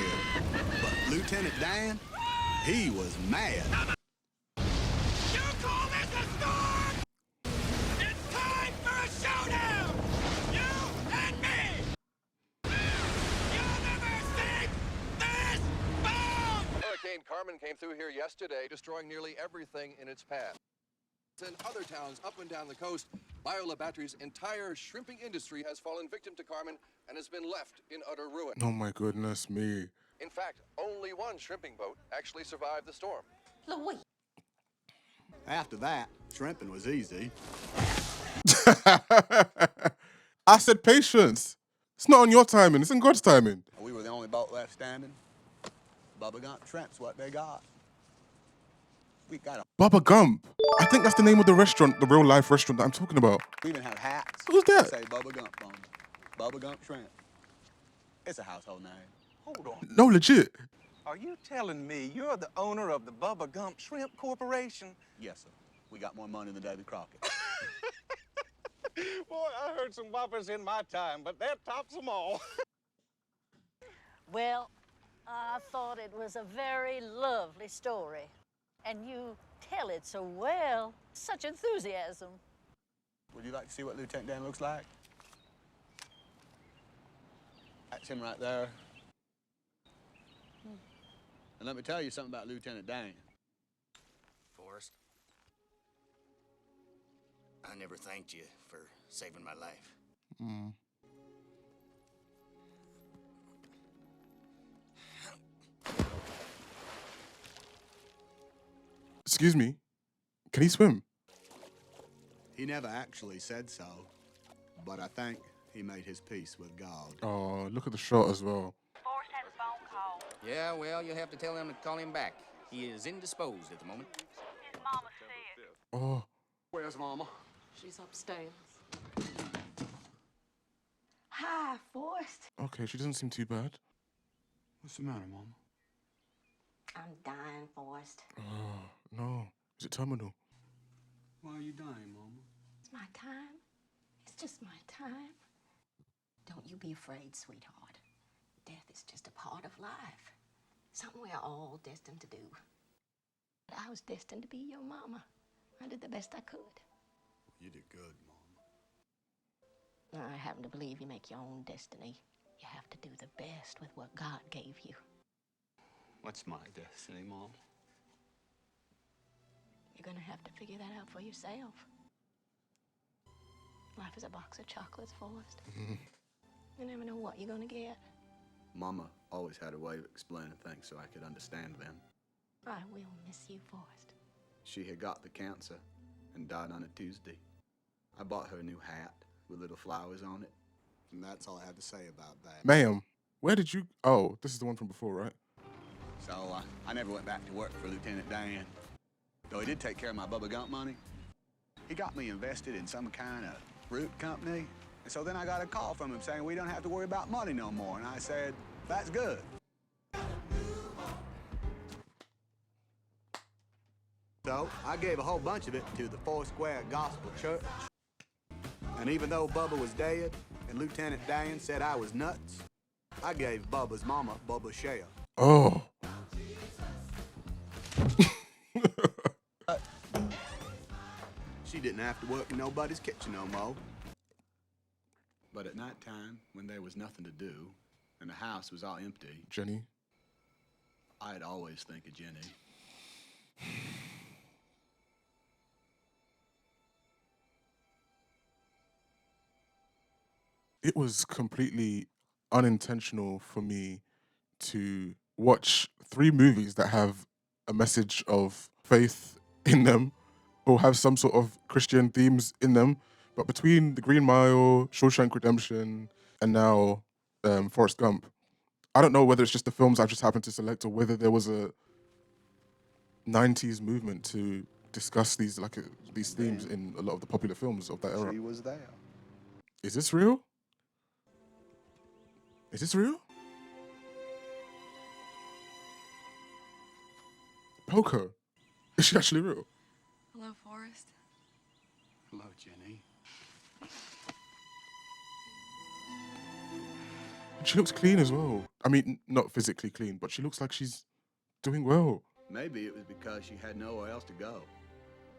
But Lieutenant Dan, he was mad. You call this a storm? It's time for a showdown! You and me! You'll never see this bone! Hurricane Carmen came through here yesterday, destroying nearly everything in its path. In other towns up and down the coast, Biola Battery's entire shrimping industry has fallen victim to Carmen and has been left in utter ruin. Oh my goodness me. In fact, only one shrimping boat actually survived the storm. Louis. After that, shrimping was easy. I said patience. It's not on your timing, it's in God's timing. We were the only boat left standing. Bubba Gump shrimp's what they got. We got a... Bubba Gump. I think that's the name of the restaurant, the real life restaurant that I'm talking about. We even have hats. Who's that? Say Bubba Gump on them. Bubba Gump Shrimp. It's a household name. Hold on. No, legit. Are you telling me you're the owner of the Bubba Gump Shrimp Corporation? Yes, sir. We got more money than Davy Crockett. Boy, I heard some whoppers in my time, but that tops them all. Well, I thought it was a very lovely story. And you tell it so well. Such enthusiasm. Would you like to see what Lieutenant Dan looks like? That's him right there. And let me tell you something about Lieutenant Dan. Forrest, I never thanked you for saving my life. Mm. Excuse me. Can he swim? He never actually said so, but I think he made his peace with God. Oh, look at the shot as well. Forrest had a phone call. Yeah, well, you'll have to tell them to call him back. He is indisposed at the moment. His mama sick. Oh. Where's Mama? She's upstairs. Hi, Forrest. Okay, she doesn't seem too bad. What's the matter, Mama? I'm dying, Forrest. Oh, no. Is it terminal? Why are you dying, Mama? It's my time. It's just my time. Don't you be afraid, sweetheart. Death is just a part of life. Something we are all destined to do. But I was destined to be your mama. I did the best I could. You did good, Mama. I happen to believe you make your own destiny. You have to do the best with what God gave you. What's my destiny, Mom? You're gonna have to figure that out for yourself. Life is a box of chocolates, Forrest. You never know what you're gonna get. Mama always had a way of explaining things so I could understand them. I will miss you, Forrest. She had got the cancer and died on a Tuesday. I bought her a new hat with little flowers on it, and that's all I have to say about that. Ma'am, where did you... Oh, this is the one from before, right? So I never went back to work for Lieutenant Dan. Though he did take care of my Bubba Gump money. He got me invested in some kind of fruit company. And so then I got a call from him saying we don't have to worry about money no more. And I said, that's good. So I gave a whole bunch of it to the Foursquare Gospel Church. And even though Bubba was dead and Lieutenant Dan said I was nuts, I gave Bubba's mama Bubba's share. Oh. She didn't have to work in nobody's kitchen no more. But at night time, when there was nothing to do, and the house was all empty, Jenny? I'd always think of Jenny. It was completely unintentional for me to watch 3 movies that have a message of faith in them or have some sort of Christian themes in them. But between The Green Mile, Shawshank Redemption, and now Forrest Gump, I don't know whether it's just the films I've just happened to select or whether there was a 90s movement to discuss these these themes in a lot of the popular films of that era. She was there. Is this real? Is this real? Poco. Is she actually real? Hello, Forrest. Hello, Jenny. She looks clean as well. I mean, not physically clean, but she looks like she's doing well. Maybe it was because she had nowhere else to go.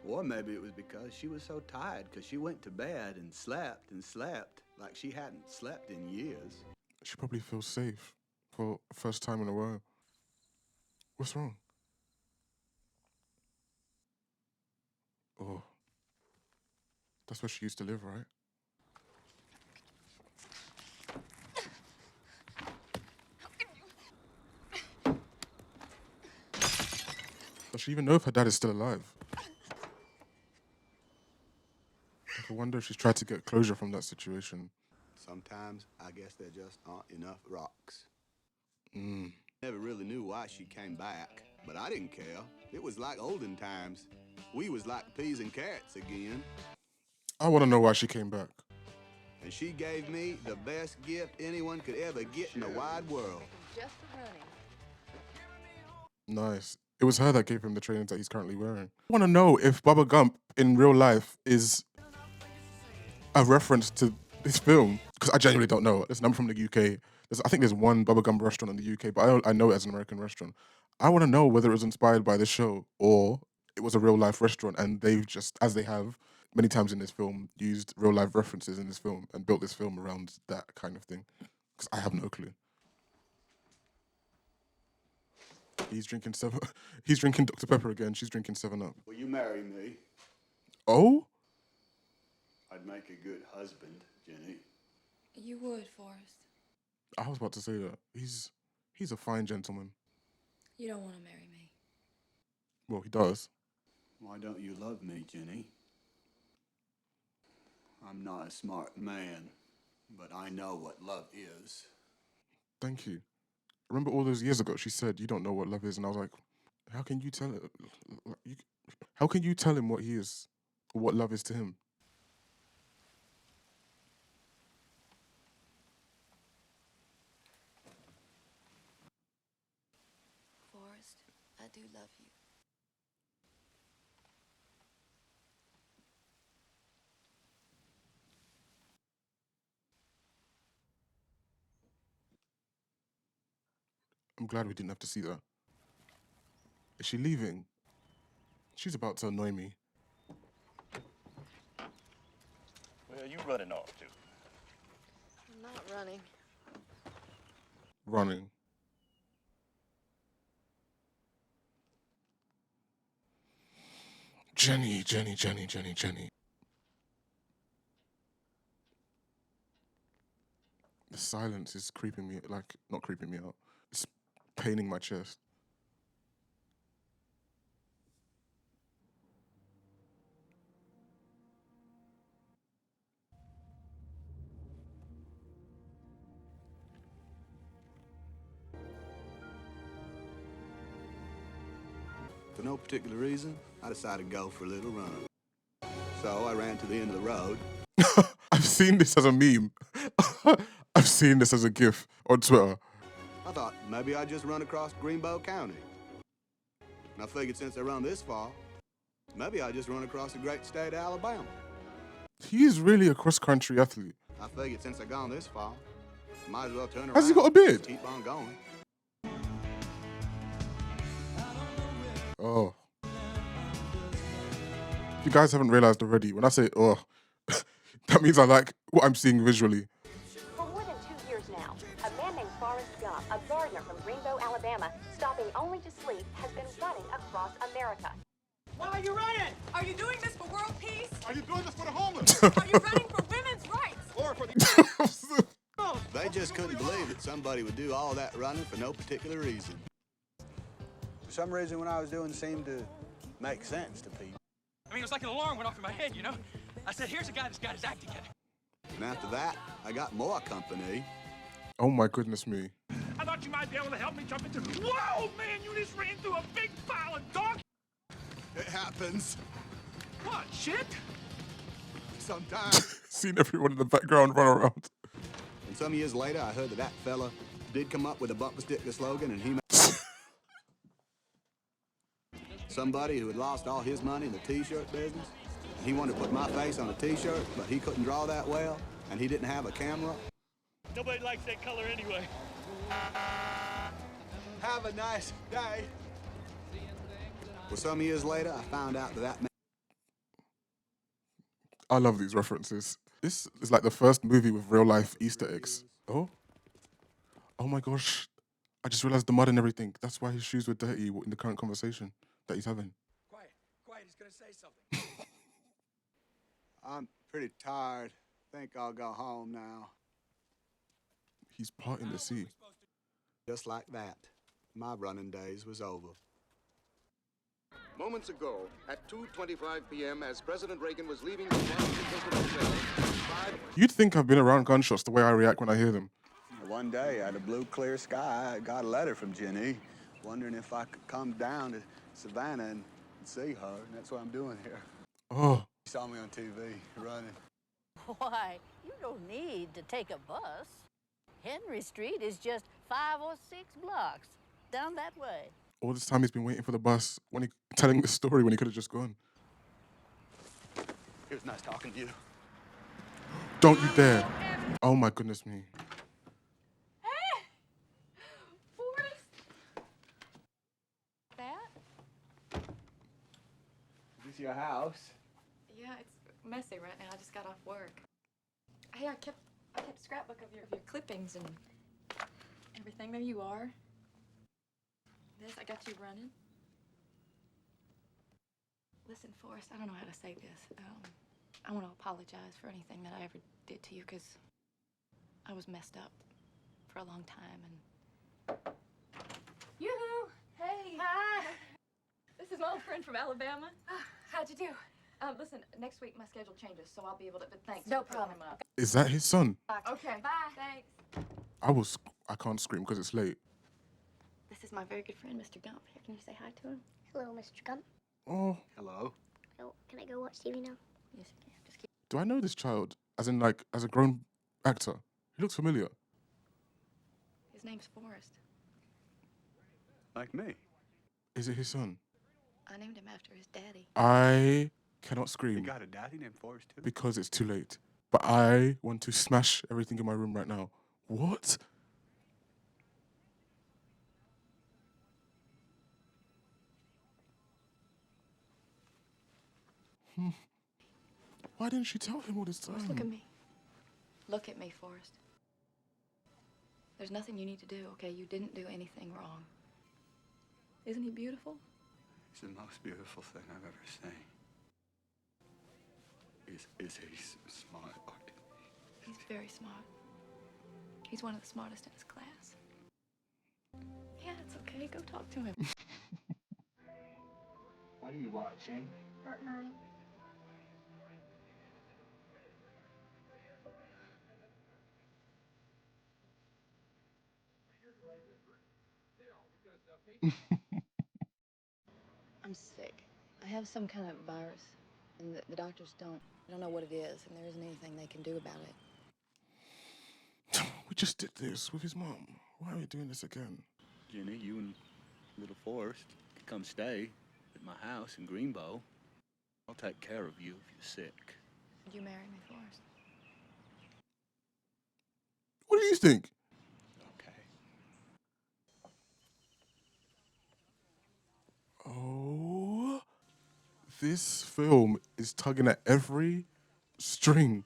Or maybe it was because she was so tired because she went to bed and slept like she hadn't slept in years. She probably feels safe for the first time in a while. What's wrong? Oh. That's where she used to live, right? Does she even know if her dad is still alive? I wonder if she's tried to get closure from that situation. Sometimes I guess there just aren't enough rocks. Mm. Never really knew why she came back, but I didn't care. It was like olden times. We was like peas and carrots again. I want to know why she came back. And she gave me the best gift anyone could ever get in the wide world. Just for running. Nice. It was her that gave him the trainings that he's currently wearing. I want to know if Bubba Gump in real life is a reference to this film, because I genuinely don't know. There's a number from the UK. I think there's one Bubba Gump restaurant in the UK, but I know it as an American restaurant. I want to know whether it was inspired by this show or it was a real life restaurant and they've just, as they have many times in this film, used real life references in this film and built this film around that kind of thing. Because I have no clue. He's drinking Dr. Pepper again. She's drinking 7-Up. Will you marry me? Oh? I'd make a good husband, Jenny. You would, Forrest. I was about to say that. He's a fine gentleman. You don't want to marry me. Well, he does. Why don't you love me, Jenny? I'm not a smart man, but I know what love is. Thank you. Remember all those years ago, she said, you don't know what love is. And I was like, how can you tell it? How can you tell him what he is, or what love is to him? Forrest, I do love you. I'm glad we didn't have to see that. Is she leaving? She's about to annoy me. Where are you running off to? I'm not running. Running. Jenny. The silence is creeping me, like, not creeping me out. It's paining my chest. For no particular reason, I decided to go for a little run. So I ran to the end of the road. I've seen this as a meme. I've seen this as a GIF on Twitter. I thought maybe I'd just run across Greenbow County. And I figured since I run this far, maybe I'd just run across the great state of Alabama. He is really a cross-country athlete. I figured since I've gone this far, I might as well turn around. Has he got a beard? Just keep on going. Oh. If you guys haven't realized already, when I say oh, that means I like what I'm seeing visually. For more than 2 years now, a man named Forrest Gump, a gardener from Greenbow, Alabama, stopping only to sleep, has been running across America. Why are you running? Are you doing this for world peace? Are you doing this for the homeless? Are you running for women's rights? Or for the... They just couldn't believe that somebody would do all that running for no particular reason. For some reason, what I was doing seemed to make sense to people. I mean, it was like an alarm went off in my head, you know? I said, here's a guy that's got his act together. And after that, I got more company. Oh my goodness me. I thought you might be able to help me jump into... Whoa, man, you just ran through a big pile of dog... It happens. What, shit? Sometimes. Seen everyone in the background run around. And some years later, I heard that fella did come up with a bumper sticker slogan, and he... Somebody who had lost all his money in the T-shirt business. And he wanted to put my face on a T-shirt, but he couldn't draw that well, and he didn't have a camera. Nobody likes that color anyway. Have a nice day. Well, some years later, I found out that man. I love these references. This is like the first movie with real life Easter eggs. Oh? Oh my gosh. I just realized the mud and everything. That's why his shoes were dirty in the current conversation that he's having. Quiet, he's gonna say something. I'm pretty tired. Think I'll go home now. He's parting the sea. Just like that, my running days was over. Moments ago, at 2:25 p.m., as President Reagan was leaving the Washington Presidential Hotel, You'd think I've been around gunshots the way I react when I hear them. One day, out of blue, clear sky, I got a letter from Jenny, wondering if I could come down to Savannah and see her, and that's what I'm doing here. Oh. She saw me on TV, running. Why, you don't need to take a bus. Henry Street is just 5 or 6 blocks down that way. All this time he's been waiting for the bus when he telling the story when he could have just gone. It was nice talking to you. Don't you dare. Oh my goodness me. Hey! Forrest! That? Is this your house? Yeah, it's messy right now. I just got off work. Hey, I kept a scrapbook of your clippings and everything. There you are. This, I got you running. Listen, Forrest, I don't know how to say this. I want to apologize for anything that I ever did to you, because I was messed up for a long time, and... Yoo-hoo! Hey! Hi! This is my old friend from Alabama. How'd you do? Listen, next week my schedule changes, so I'll be able to, but thanks. No for putting problem. him up. Is that his son? Okay. Bye. Thanks. I can't scream because it's late. This is my very good friend, Mr. Gump. Here, can you say hi to him? Hello, Mr. Gump. Oh. Hello. Oh, can I go watch TV now? Yes, you can. Just keep... Do I know this child? As in, like, as a grown actor? He looks familiar. His name's Forrest. Like me. Is it his son? I named him after his daddy. I cannot scream. You got a daddy named Forrest, too? Because it's too late. But I want to smash everything in my room right now. What? Why didn't she tell him all this time? Forrest, look at me. Look at me, Forrest. There's nothing you need to do, okay? You didn't do anything wrong. Isn't he beautiful? It's the most beautiful thing I've ever seen. Is he smart? He's very smart. He's one of the smartest in his class. Yeah, it's okay. Go talk to him. What are you watching? Fortnite. I'm sick. I have some kind of virus, and the doctors don't know what it is, and there isn't anything they can do about it. We just did this with his mom. Why are we doing this again? Jenny, you and little Forrest can come stay at my house in Greenbow. I'll take care of you if you're sick. Would you marry me, Forrest? What do you think? Okay. Oh, this film is tugging at every string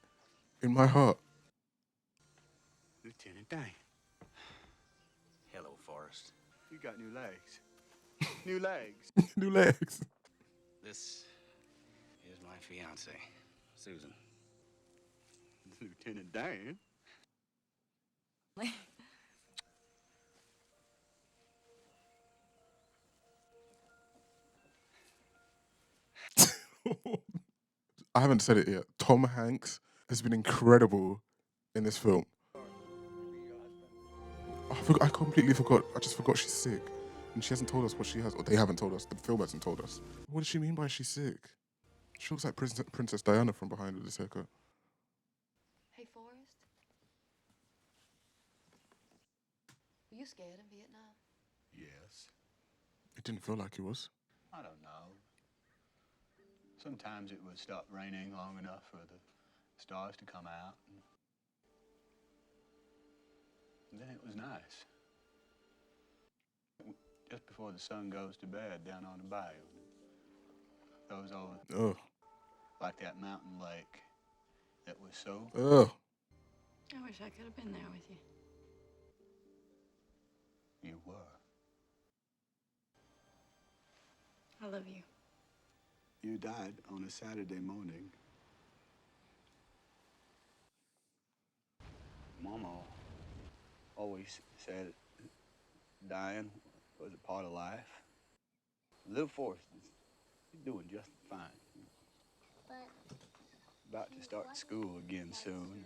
in my heart. Lieutenant Dan. Hello, Forrest. You got new legs. New legs. New legs. This is my fiance, Susan. Lieutenant Dan. I haven't said it yet. Tom Hanks has been incredible in this film. I completely forgot. I just forgot she's sick. And she hasn't told us what she has. Or they haven't told us. The film hasn't told us. What does she mean by she's sick? She looks like Princess Diana from behind with this haircut. Hey, Forrest. Were you scared in Vietnam? Yes. It didn't feel like it was. I don't know. Sometimes it would stop raining long enough for the stars to come out. Then it was nice. Just before the sun goes to bed down on the bayou. Goes over like that mountain lake that was so... I wish I could have been there with you. You were. I love you. You died on a Saturday morning. Mama always said dying was a part of life. Little Forrest is doing just fine. About to start school again soon.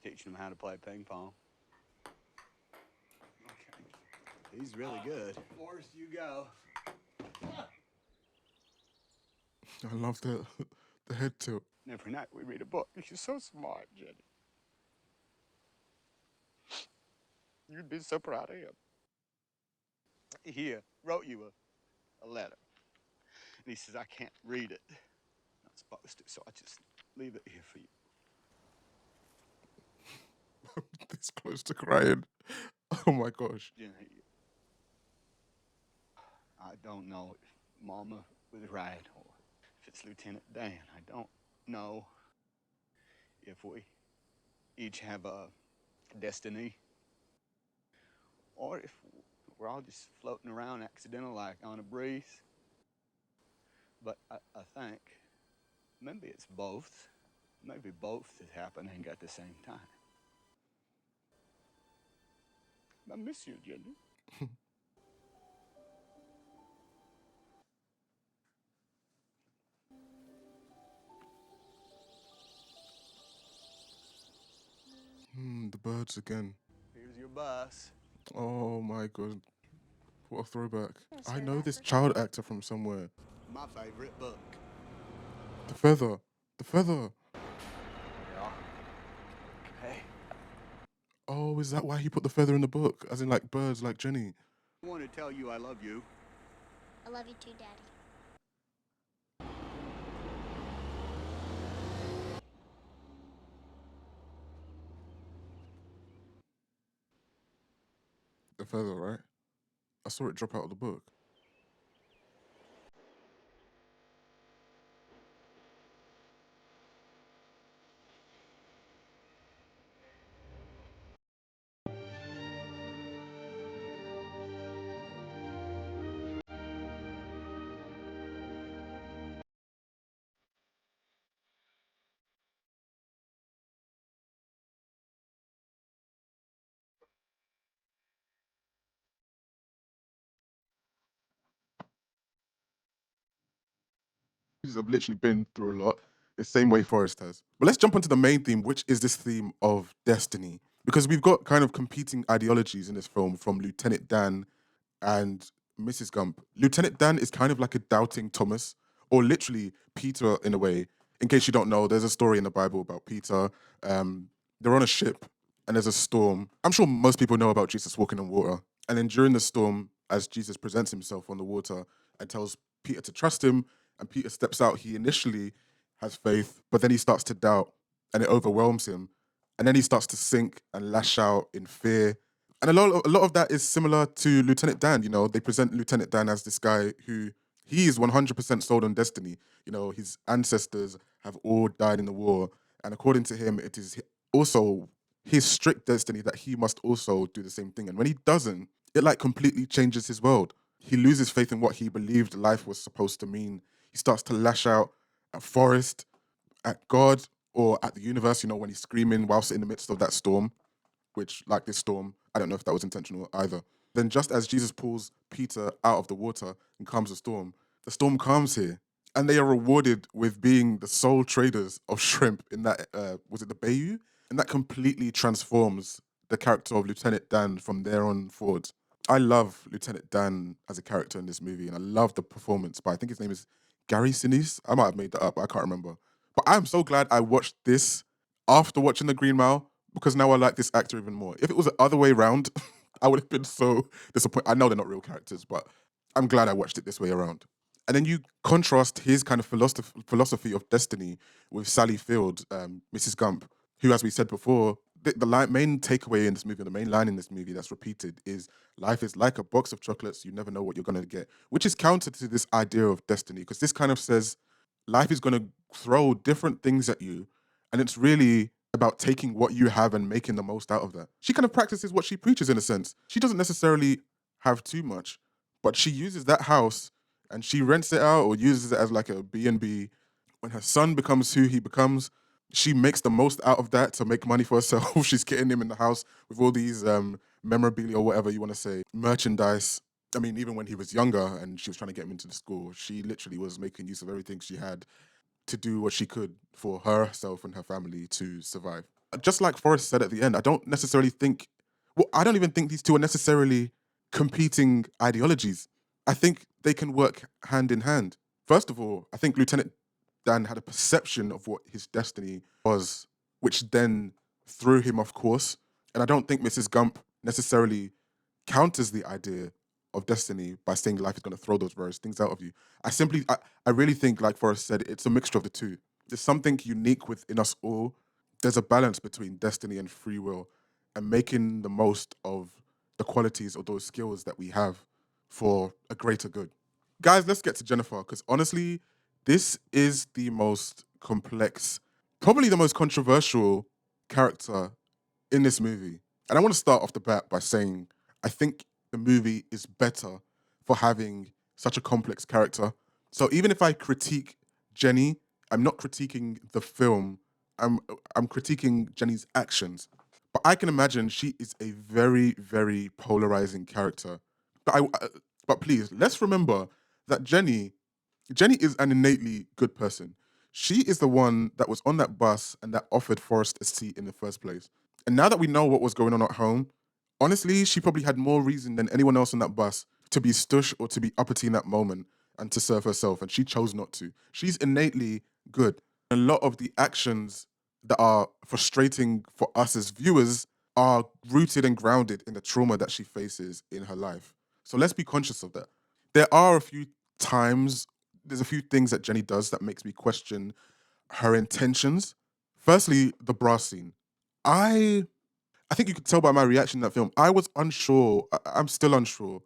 Teaching him how to play ping pong. Okay. He's really good. Forrest, you go. I love the head tilt. And every night we read a book. You're so smart, Jenny. You'd be so proud of him. He wrote you a letter. And he says, I can't read it. Not supposed to, so I just leave it here for you. This close to crying. Oh my gosh. Jenny, I don't know if Mama was right or if it's Lieutenant Dan. I don't know if we each have a destiny or if we're all just floating around accidental like on a breeze. But I think maybe it's both. Maybe both is happening at the same time. I miss you, Jenny. The birds again. Here's your bus. Oh my god. What a throwback. Yes, I sir, know that's this okay. child actor from somewhere. My favorite book. The feather. The feather. Yeah. Hey. Oh, is that why he put the feather in the book? As in like birds like Jenny. I want to tell you I love you. I love you too, Daddy. The feather, right? I saw it drop out of the book. I've literally been through a lot, the same way Forrest has. But let's jump onto the main theme, which is this theme of destiny. Because we've got kind of competing ideologies in this film from Lieutenant Dan and Mrs. Gump. Lieutenant Dan is kind of like a doubting Thomas, or literally Peter in a way. In case you don't know, there's a story in the Bible about Peter. They're on a ship and there's a storm. I'm sure most people know about Jesus walking on water. And then during the storm, as Jesus presents himself on the water and tells Peter to trust him, and Peter steps out, he initially has faith, but then he starts to doubt and it overwhelms him. And then he starts to sink and lash out in fear. And a lot of that is similar to Lieutenant Dan. You know, they present Lieutenant Dan as this guy who he is 100% sold on destiny. You know, his ancestors have all died in the war. And according to him, it is also his strict destiny that he must also do the same thing. And when he doesn't, it like completely changes his world. He loses faith in what he believed life was supposed to mean. He starts to lash out at Forrest, at God, or at the universe, you know, when he's screaming whilst in the midst of that storm, which, like this storm, I don't know if that was intentional either. Then just as Jesus pulls Peter out of the water and calms the storm calms here. And they are rewarded with being the sole traders of shrimp in that, was it the Bayou? And that completely transforms the character of Lieutenant Dan from there on forward. I love Lieutenant Dan as a character in this movie, and I love the performance by, I think his name is Gary Sinise. I might have made that up, I can't remember. But I'm so glad I watched this after watching The Green Mile, because now I like this actor even more. If it was the other way around, I would have been so disappointed. I know they're not real characters, but I'm glad I watched it this way around. And then you contrast his kind of philosophy of destiny with Sally Field, Mrs. Gump, who, as we said before, main takeaway in this movie, the main line in this movie that's repeated is life is like a box of chocolates. You never know what you're going to get, which is counter to this idea of destiny, because this kind of says life is going to throw different things at you. And it's really about taking what you have and making the most out of that. She kind of practices what she preaches in a sense. She doesn't necessarily have too much, but she uses that house and she rents it out or uses it as like a B&B. When her son becomes who he becomes, she makes the most out of that to make money for herself. She's getting him in the house with all these memorabilia or whatever you want to say, merchandise. I mean, even when he was younger and she was trying to get him into the school, she literally was making use of everything she had to do what she could for herself and her family to survive. Just like Forrest said at the end, I don't necessarily think, well, I don't even think these two are necessarily competing ideologies. I think they can work hand in hand. First of all, I think Lieutenant Dan had a perception of what his destiny was, which then threw him off course. And I don't think Mrs. Gump necessarily counters the idea of destiny by saying life is going to throw those various things out of you. I really think, like Forrest said, it's a mixture of the two. There's something unique within us all. There's a balance between destiny and free will and making the most of the qualities or those skills that we have for a greater good. Guys, let's get to Jennifer, because honestly, this is the most complex, probably the most controversial character in this movie. And I want to start off the bat by saying I think the movie is better for having such a complex character. So even if I critique Jenny, I'm not critiquing the film. I'm critiquing Jenny's actions. But I can imagine she is a very, very polarizing character. But please, let's remember that Jenny is an innately good person. She is the one that was on that bus and that offered Forrest a seat in the first place. And now that we know what was going on at home, honestly, she probably had more reason than anyone else on that bus to be stush or to be uppity in that moment and to serve herself. And she chose not to. She's innately good. A lot of the actions that are frustrating for us as viewers are rooted and grounded in the trauma that she faces in her life. So let's be conscious of that. There are a few times, there's a few things that Jenny does that makes me question her intentions. Firstly, the bra scene. I think you could tell by my reaction in that film, I was unsure, I'm still unsure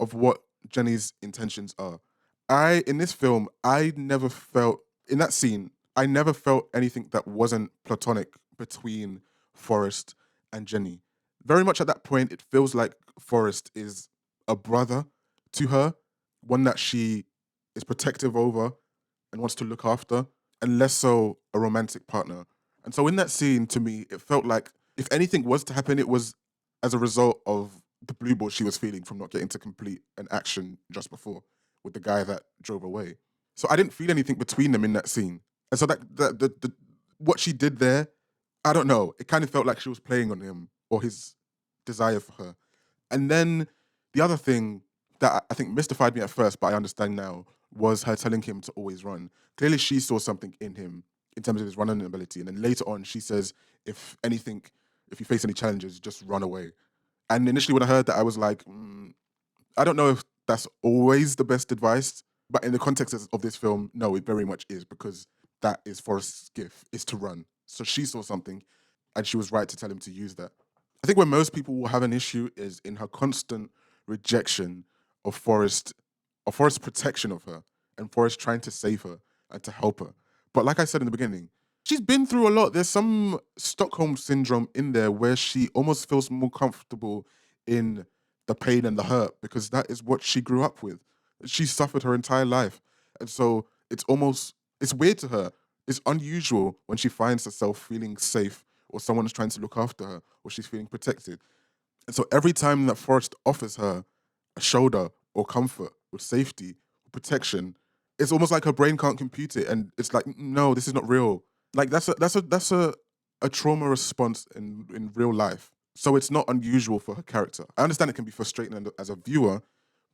of what Jenny's intentions are. In this film, I never felt, in that scene, I never felt anything that wasn't platonic between Forrest and Jenny. Very much at that point, it feels like Forrest is a brother to her, one that she is protective over and wants to look after, and less so a romantic partner. And so in that scene, to me, it felt like if anything was to happen, it was as a result of the blue ball she was feeling from not getting to complete an action just before with the guy that drove away. So I didn't feel anything between them in that scene. And so the what she did there, I don't know. It kind of felt like she was playing on him or his desire for her. And then the other thing that I think mystified me at first, but I understand now, was her telling him to always run. Clearly, she saw something in him in terms of his running ability. And then later on, she says, if you face any challenges, just run away. And initially, when I heard that, I was like, I don't know if that's always the best advice, but in the context of this film, no, it very much is, because that is Forrest's gift, is to run. So she saw something, and she was right to tell him to use that. I think where most people will have an issue is in her constant rejection of Forrest's protection of her, and Forrest trying to save her and to help her. But like I said in the beginning, she's been through a lot. There's some Stockholm syndrome in there where she almost feels more comfortable in the pain and the hurt because that is what she grew up with. She suffered her entire life. And so it's weird to her. It's unusual when she finds herself feeling safe or someone is trying to look after her or she's feeling protected. And so every time that Forrest offers her a shoulder or comfort or safety or protection, it's almost like her brain can't compute it. And it's like, no, this is not real. Like that's a trauma response in real life. So it's not unusual for her character. I understand it can be frustrating as a viewer,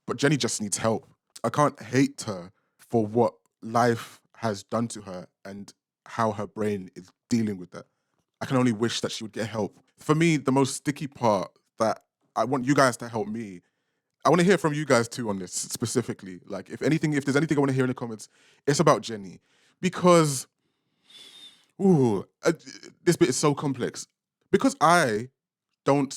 but Jenny just needs help. I can't hate her for what life has done to her and how her brain is dealing with that. I can only wish that she would get help. For me, the most sticky part that I want you guys to help me, I want to hear from you guys too on this specifically. Like if there's anything I want to hear in the comments, it's about Jenny. Because, this bit is so complex. because I don't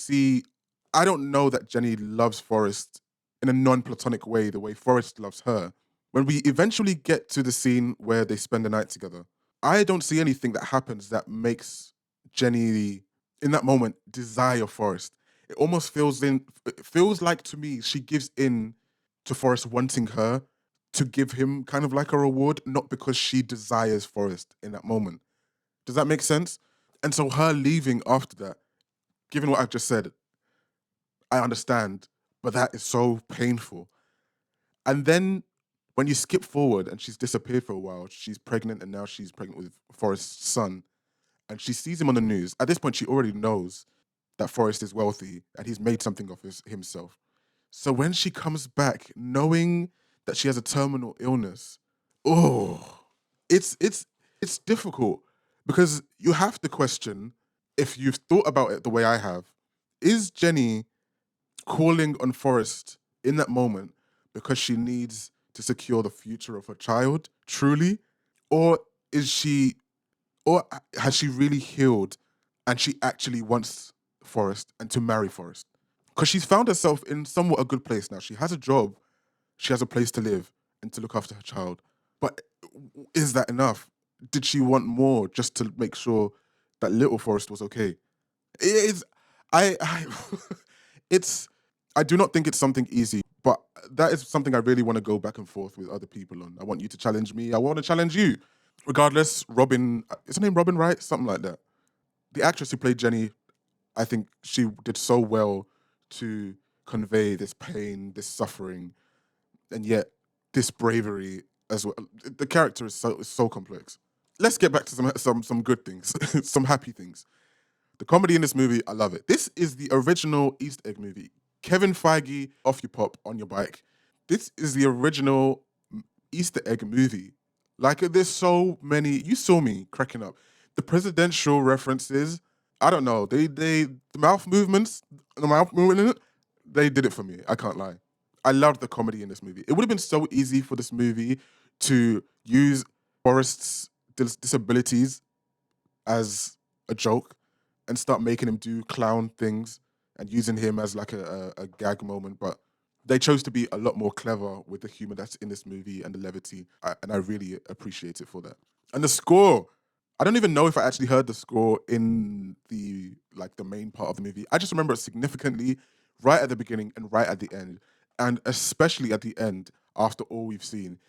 know that Jenny loves Forrest in a non-platonic way, the way Forrest loves her. When we eventually get to the scene where they spend the night together, I don't see anything that happens that makes Jenny, in that moment, desire Forrest. It almost it feels like to me, she gives in to Forrest wanting her to give him kind of like a reward, not because she desires Forrest in that moment. Does that make sense? And so her leaving after that, given what I've just said, I understand, but that is so painful. And then when you skip forward and she's disappeared for a while, she's pregnant and now she's pregnant with Forrest's son, and she sees him on the news. At this point, she already knows that Forrest is wealthy and he's made something of himself. So when she comes back, knowing that she has a terminal illness, oh, it's difficult because you have to question, if you've thought about it the way I have, is Jenny calling on Forrest in that moment because she needs to secure the future of her child, truly? Or is she, or has she really healed and she actually wants Forrest and to marry Forrest? Because she's found herself in somewhat a good place now. She has a job, she has a place to live and to look after her child. But is that enough? Did she want more just to make sure that little Forrest was okay? It is, I it's, I do not think it's something easy, but that is something I really want to go back and forth with other people on. I want you to challenge me. I want to challenge you. Regardless, Robin, is her name Robin Wright? Something like that. The actress who played Jenny, I think she did so well to convey this pain, this suffering, and yet this bravery as well. The character is so complex. Let's get back to some good things, some happy things. The comedy in this movie, I love it. This is the original Easter egg movie. Kevin Feige, off you pop on your bike. This is the original Easter egg movie. Like, there's so many. You saw me cracking up. The presidential references, I don't know. The mouth movements, the mouth movement in it, they did it for me. I can't lie. I loved the comedy in this movie. It would have been so easy for this movie to use Forrest's disabilities as a joke and start making him do clown things and using him as like a gag moment. But they chose to be a lot more clever with the humor that's in this movie and the levity. And I really appreciate it for that. And the score, I don't even know if I actually heard the score in the main part of the movie. I just remember it significantly right at the beginning and right at the end. And especially at the end, after all we've seen,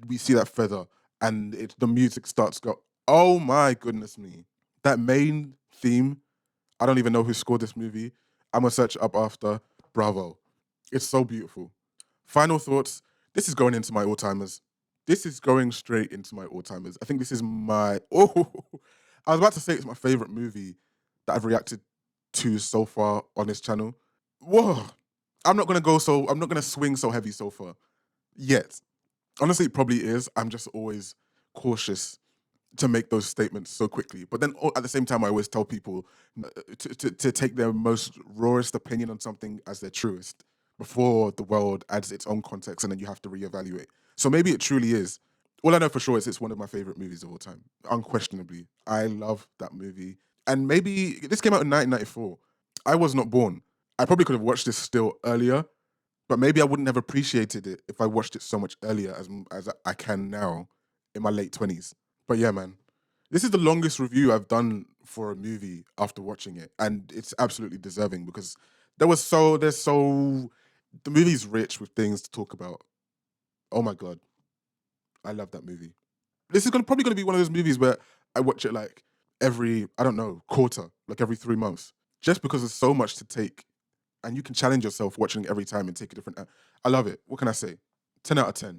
we see that feather and the music starts go, oh my goodness me. That main theme, I don't even know who scored this movie. I'm gonna search it up after. Bravo. It's so beautiful. Final thoughts. This is going into my all-timers. This is going straight into my all-timers. I think this is my, I was about to say it's my favorite movie that I've reacted to so far on this channel. Whoa. I'm not gonna swing so heavy so far yet. Honestly, it probably is. I'm just always cautious to make those statements so quickly. But then at the same time, I always tell people to take their most rawest opinion on something as their truest before the world adds its own context and then you have to reevaluate. So maybe it truly is. All I know for sure is it's one of my favorite movies of all time. Unquestionably. I love that movie. And maybe this came out in 1994. I was not born. I probably could have watched this still earlier, but maybe I wouldn't have appreciated it if I watched it so much earlier as I can now in my late 20s. But yeah, man, this is the longest review I've done for a movie after watching it, and it's absolutely deserving because the movie's rich with things to talk about. Oh my god, I love that movie. This is probably gonna be one of those movies where I watch it like every, I don't know, quarter, like every 3 months, just because there's so much to take, and you can challenge yourself watching it every time and take a different. I love it. What can I say? 10 out of 10.